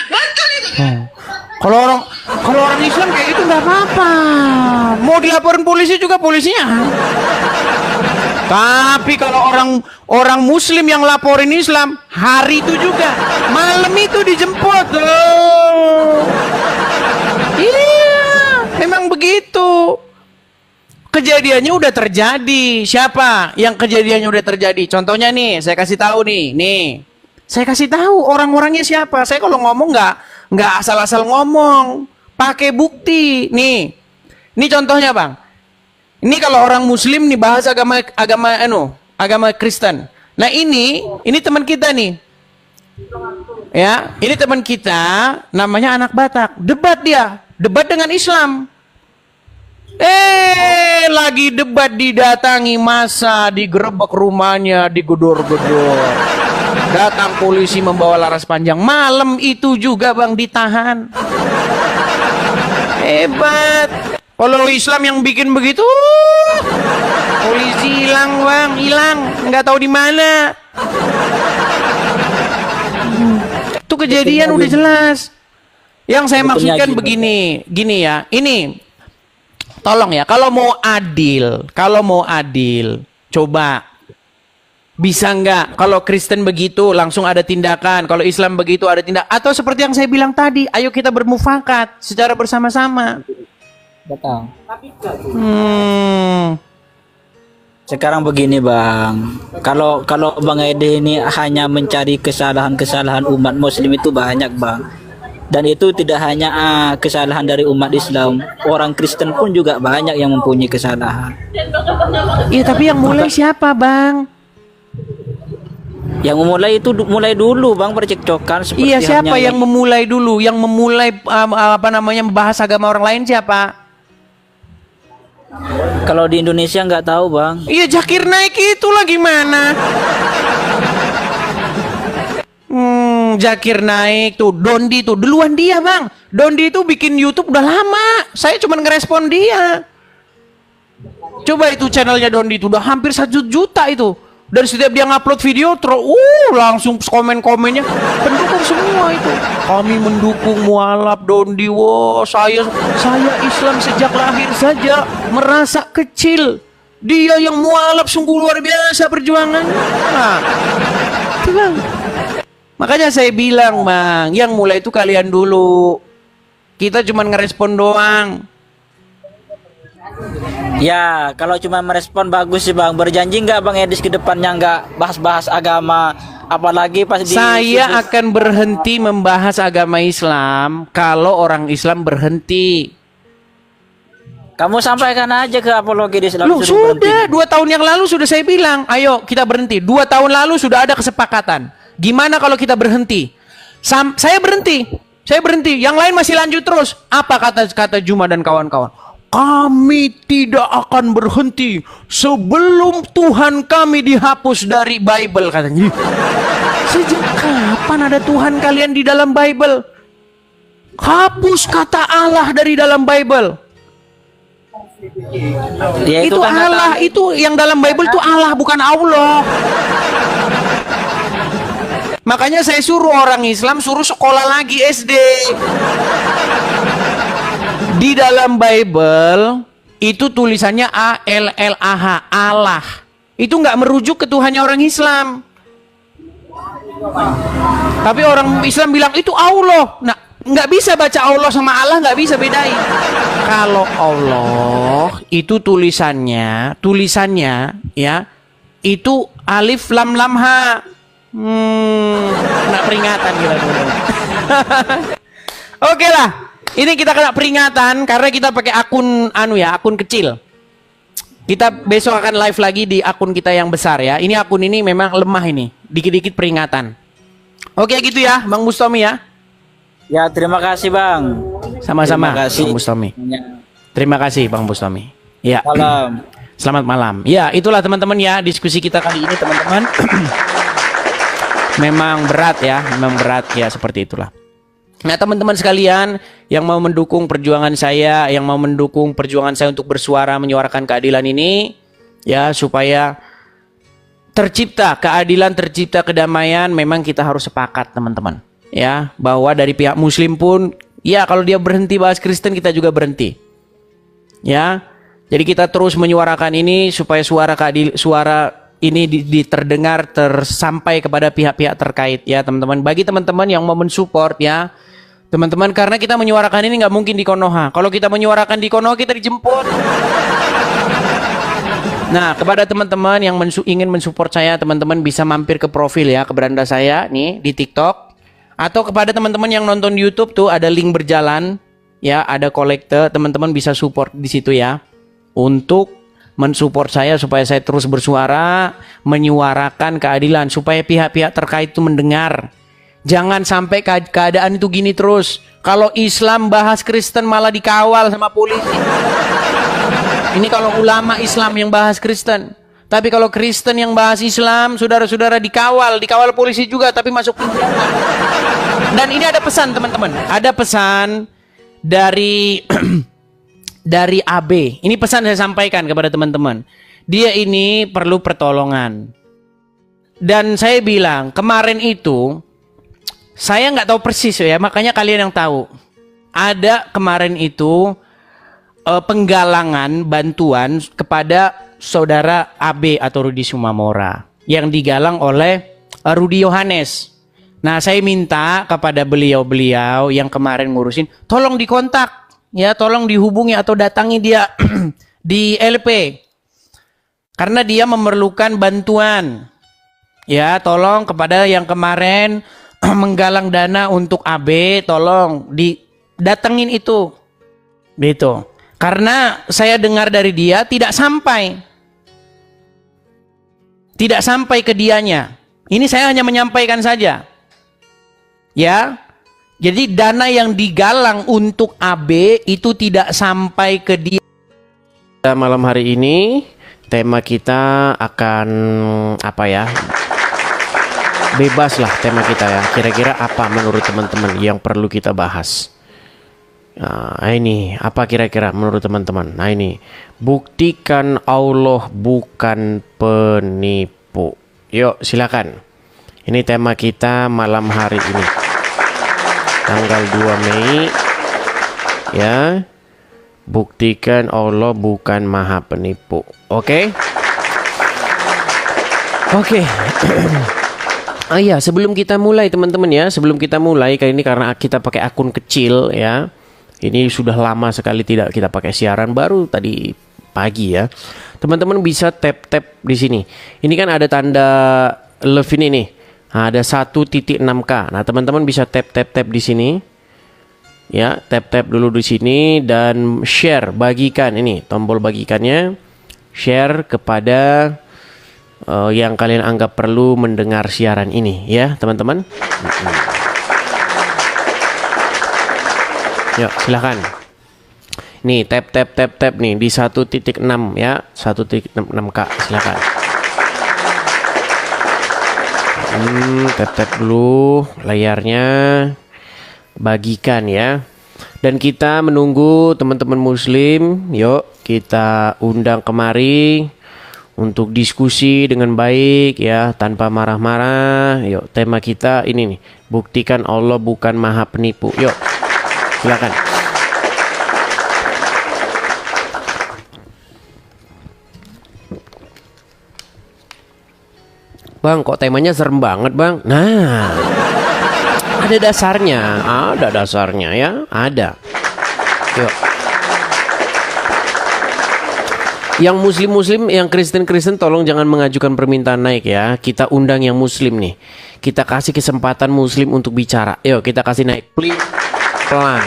Betul itu kan? Kalau orang Islam kayak gitu nggak apa-apa. Mau dilaporin polisi juga polisinya. Tapi kalau orang Muslim yang laporin Islam, hari itu juga, malam itu dijemput. Iya, memang begitu. Kejadiannya udah terjadi. Siapa yang kejadiannya udah terjadi? Contohnya nih, saya kasih tahu nih. Saya kasih tahu orang-orangnya siapa. Saya kalau ngomong nggak asal-asal ngomong, pakai bukti. Nih, Ini contohnya, Bang. Ini kalau orang Muslim nih bahas agama Kristen. Nah ini teman kita nih. Ya, ini teman kita namanya anak Batak. Debat dengan Islam. Lagi debat didatangi massa, digerebek rumahnya, digedor-gedor. Datang polisi membawa laras panjang. Malam itu juga, Bang, ditahan. Hebat. Kalau Islam yang bikin begitu, polisi hilang, Bang, hilang, nggak tahu di mana. Itu kejadian udah jelas. Yang saya maksudkan begini, gini ya. Ini tolong ya, kalau mau adil, coba bisa nggak kalau Kristen begitu langsung ada tindakan, kalau Islam begitu ada tindakan, atau seperti yang saya bilang tadi, ayo kita bermufakat secara bersama-sama. Betul. Sekarang begini, Bang. Kalau Bang Ede ini hanya mencari kesalahan-kesalahan umat Muslim itu banyak, Bang. Dan itu tidak hanya kesalahan dari umat Islam, orang Kristen pun juga banyak yang mempunyai kesalahan. Iya, tapi yang mulai siapa, Bang? Yang memulai itu mulai dulu, Bang, percekcokan seperti iya, siapa yang memulai dulu? Yang memulai membahas agama orang lain siapa? Kalau di Indonesia nggak tahu, Bang. Iya, Zakir Naik itulah gimana? Zakir Naik tuh, Dondi tuh, duluan dia, Bang. Dondi itu bikin YouTube udah lama. Saya cuma ngerespon dia. Coba itu channelnya Dondi itu udah hampir 1 juta itu. Dan setiap dia ngupload video langsung komen-komennya pendukung semua itu. Kami mendukung mualaf Dondi. Saya Islam sejak lahir saja, merasa kecil. Dia yang mualaf sungguh luar biasa perjuangannya. Nah, itu, Bang. Makanya saya bilang, Bang, yang mulai itu kalian dulu. Kita cuma ngerespon doang. Ya, kalau cuma merespon bagus sih, Bang. Berjanji nggak, Bang Edis, ke depannya nggak bahas-bahas agama, apalagi pas di... Saya akan berhenti membahas agama Islam kalau orang Islam berhenti. Kamu sampaikan aja ke apologi di Islam. Loh, sudah 2 tahun yang lalu sudah saya bilang, ayo kita berhenti. 2 tahun lalu sudah ada kesepakatan. Gimana kalau kita berhenti? Saya berhenti. Yang lain masih lanjut terus. Apa kata Juma dan kawan-kawan? Kami tidak akan berhenti sebelum Tuhan kami dihapus dari Bible, katanya. Sejak kapan ada Tuhan kalian di dalam Bible? Hapus kata Allah dari dalam Bible. Ya, itu kan Allah, itu yang dalam Bible itu Allah, bukan Allah. Makanya saya suruh orang Islam suruh sekolah lagi SD. Di dalam Bible itu tulisannya ALLAH, Allah. Itu nggak merujuk ke Tuhannya orang Islam. Tapi orang Islam bilang itu Allah. Nah, nggak bisa baca Allah sama Allah, nggak bisa bedain. Kalau Allah itu tulisannya ya itu alif lam lam ha. Kena peringatan kita dulu. Oke lah. Ini kita kena peringatan karena kita pakai akun akun kecil. Kita besok akan live lagi di akun kita yang besar ya. Ini akun ini memang lemah ini. Dikit-dikit peringatan. Oke gitu ya, Bang Bustami ya. Ya, terima kasih, Bang. Sama-sama, Terima kasih. Bang Bustami. Ya. Terima kasih, Bang Bustami. Ya. Salam. Selamat malam. Ya, itulah teman-teman ya diskusi kita kali ini, teman-teman. Memang berat ya seperti itulah. Nah, teman-teman sekalian yang mau mendukung perjuangan saya, yang mau mendukung perjuangan saya untuk bersuara menyuarakan keadilan ini, ya supaya tercipta keadilan, tercipta kedamaian, memang kita harus sepakat, teman-teman. Ya, bahwa dari pihak Muslim pun, ya kalau dia berhenti bahas Kristen, kita juga berhenti. Ya, jadi kita terus menyuarakan ini supaya suara ini terdengar, tersampai kepada pihak-pihak terkait ya, teman-teman. Bagi teman-teman yang mau mensupport ya, teman-teman, karena kita menyuarakan ini nggak mungkin di Konoha. Kalau kita menyuarakan di Konoha, kita dijemput. Nah, kepada teman-teman yang ingin mensupport saya, teman-teman bisa mampir ke profil ya, ke beranda saya nih di TikTok. Atau kepada teman-teman yang nonton di YouTube tuh ada link berjalan ya, ada kolekte, teman-teman bisa support di situ ya, untuk mensupport saya supaya saya terus bersuara, menyuarakan keadilan supaya pihak-pihak terkait itu mendengar. Jangan sampai keadaan itu gini terus. Kalau Islam bahas Kristen malah dikawal sama polisi. Ini kalau ulama Islam yang bahas Kristen. Tapi kalau Kristen yang bahas Islam, saudara-saudara dikawal polisi juga, tapi masuk penjara. Dan ini ada pesan teman-teman, ada pesan dari dari AB. Ini pesan saya sampaikan kepada teman-teman. Dia ini perlu pertolongan. Dan saya bilang kemarin itu, saya nggak tahu persis ya, makanya kalian yang tahu. Ada kemarin itu penggalangan bantuan kepada saudara AB atau Rudi Sumamora yang digalang oleh Rudi Yohanes. Nah, saya minta kepada beliau-beliau yang kemarin ngurusin, tolong dikontak, ya, tolong dihubungi atau datangi dia di LP. Karena dia memerlukan bantuan. Ya, tolong kepada yang kemarin menggalang dana untuk AB, tolong didatengin itu. Gitu. Karena saya dengar dari dia tidak sampai ke dianya. Ini saya hanya menyampaikan saja. Ya. Jadi dana yang digalang untuk AB itu tidak sampai ke dia. Malam hari ini tema kita akan apa ya? Bebas lah tema kita ya. Kira-kira apa menurut teman-teman yang perlu kita bahas? Nah, ini apa kira-kira menurut teman-teman? Nah, ini buktikan Allah bukan penipu. Yuk silakan. Ini tema kita malam hari ini. Tanggal 2 Mei. Ya. Buktikan Allah bukan maha penipu. Oke? Oke. Oh iya, sebelum kita mulai teman-teman ya, sebelum kita mulai kali ini karena kita pakai akun kecil ya. Ini sudah lama sekali tidak kita pakai siaran, baru tadi pagi ya. Teman-teman bisa tap-tap di sini. Ini kan ada tanda love ini nih. Nah, ada 1.6K. Nah, teman-teman bisa tap-tap di sini. Ya, tap-tap dulu di sini dan share, bagikan ini, tombol bagikannya. Share kepada yang kalian anggap perlu mendengar siaran ini ya teman-teman. Yuk silahkan. Nih tap nih di 1.6 ya, 1.6K silahkan. Tap dulu layarnya, bagikan ya. Dan kita menunggu teman-teman muslim. Yuk kita undang kemari untuk diskusi dengan baik ya, tanpa marah-marah. Yuk, tema kita ini nih, buktikan Allah bukan maha penipu. Yuk, silakan. Bang, kok temanya serem banget, Bang? Nah, ada dasarnya ya, ada. Yuk. Yang muslim-muslim, yang Kristen-Kristen tolong jangan mengajukan permintaan naik ya. Kita undang yang muslim nih. Kita kasih kesempatan muslim untuk bicara. Yuk kita kasih naik. Pelan.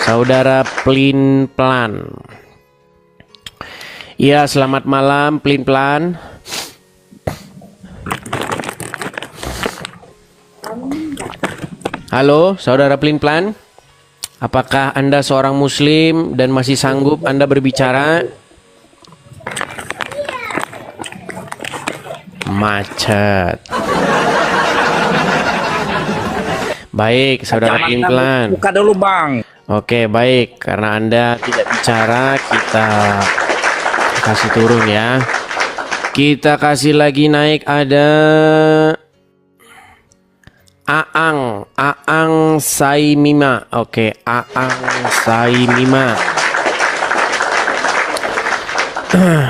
Saudara pelin-pelan. Ya, selamat malam pelin-pelan. Halo, saudara pelin-pelan. Apakah Anda seorang muslim dan masih sanggup Anda berbicara? Macet. Baik, saudara pelin-pelan. Buka dulu, Bang. Oke, baik. Karena Anda tidak bicara, kita kasih turun ya. Kita kasih lagi naik, ada Aang Saimima. Oke, Aang Saimima.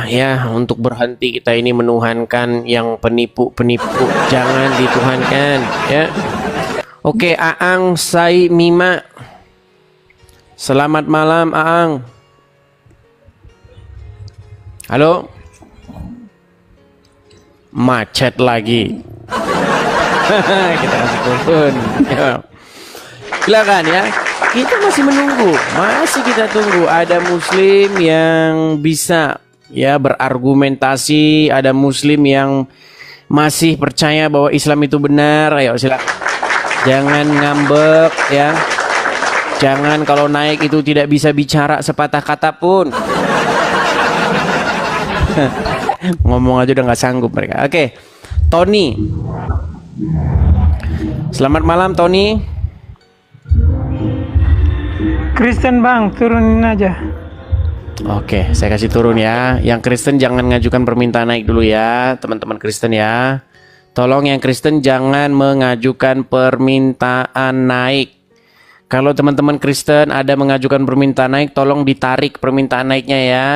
Ya, untuk berhenti kita ini menuhankan yang penipu-penipu, jangan dituhankan ya. Oke, Aang Saimima. Selamat malam, Aang. Halo. Macet lagi. Kita kasih turun. Ya. Silakan ya. Kita masih menunggu, masih kita tunggu ada muslim yang bisa ya berargumentasi, ada muslim yang masih percaya bahwa Islam itu benar. Ayo silakan. Jangan ngambek ya. Jangan kalau naik itu tidak bisa bicara sepatah kata pun. Ngomong aja udah nggak sanggup mereka. Oke, Tony. Selamat malam Tony. Kristen bang, turunin aja. Oke, saya kasih turun ya. Yang Kristen jangan ngajukan permintaan naik dulu ya, teman-teman Kristen ya. Tolong yang Kristen jangan mengajukan permintaan naik. Kalau teman-teman Kristen ada mengajukan permintaan naik, tolong ditarik permintaan naiknya ya.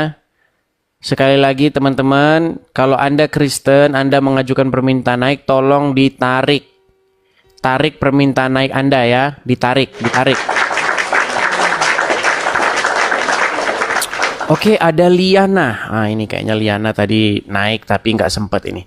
Sekali lagi teman-teman, kalau Anda Kristen, Anda mengajukan permintaan naik, tolong ditarik. Tarik permintaan naik Anda ya, ditarik. Oke, ada Liana. Ah, ini kayaknya Liana tadi naik tapi nggak sempet ini.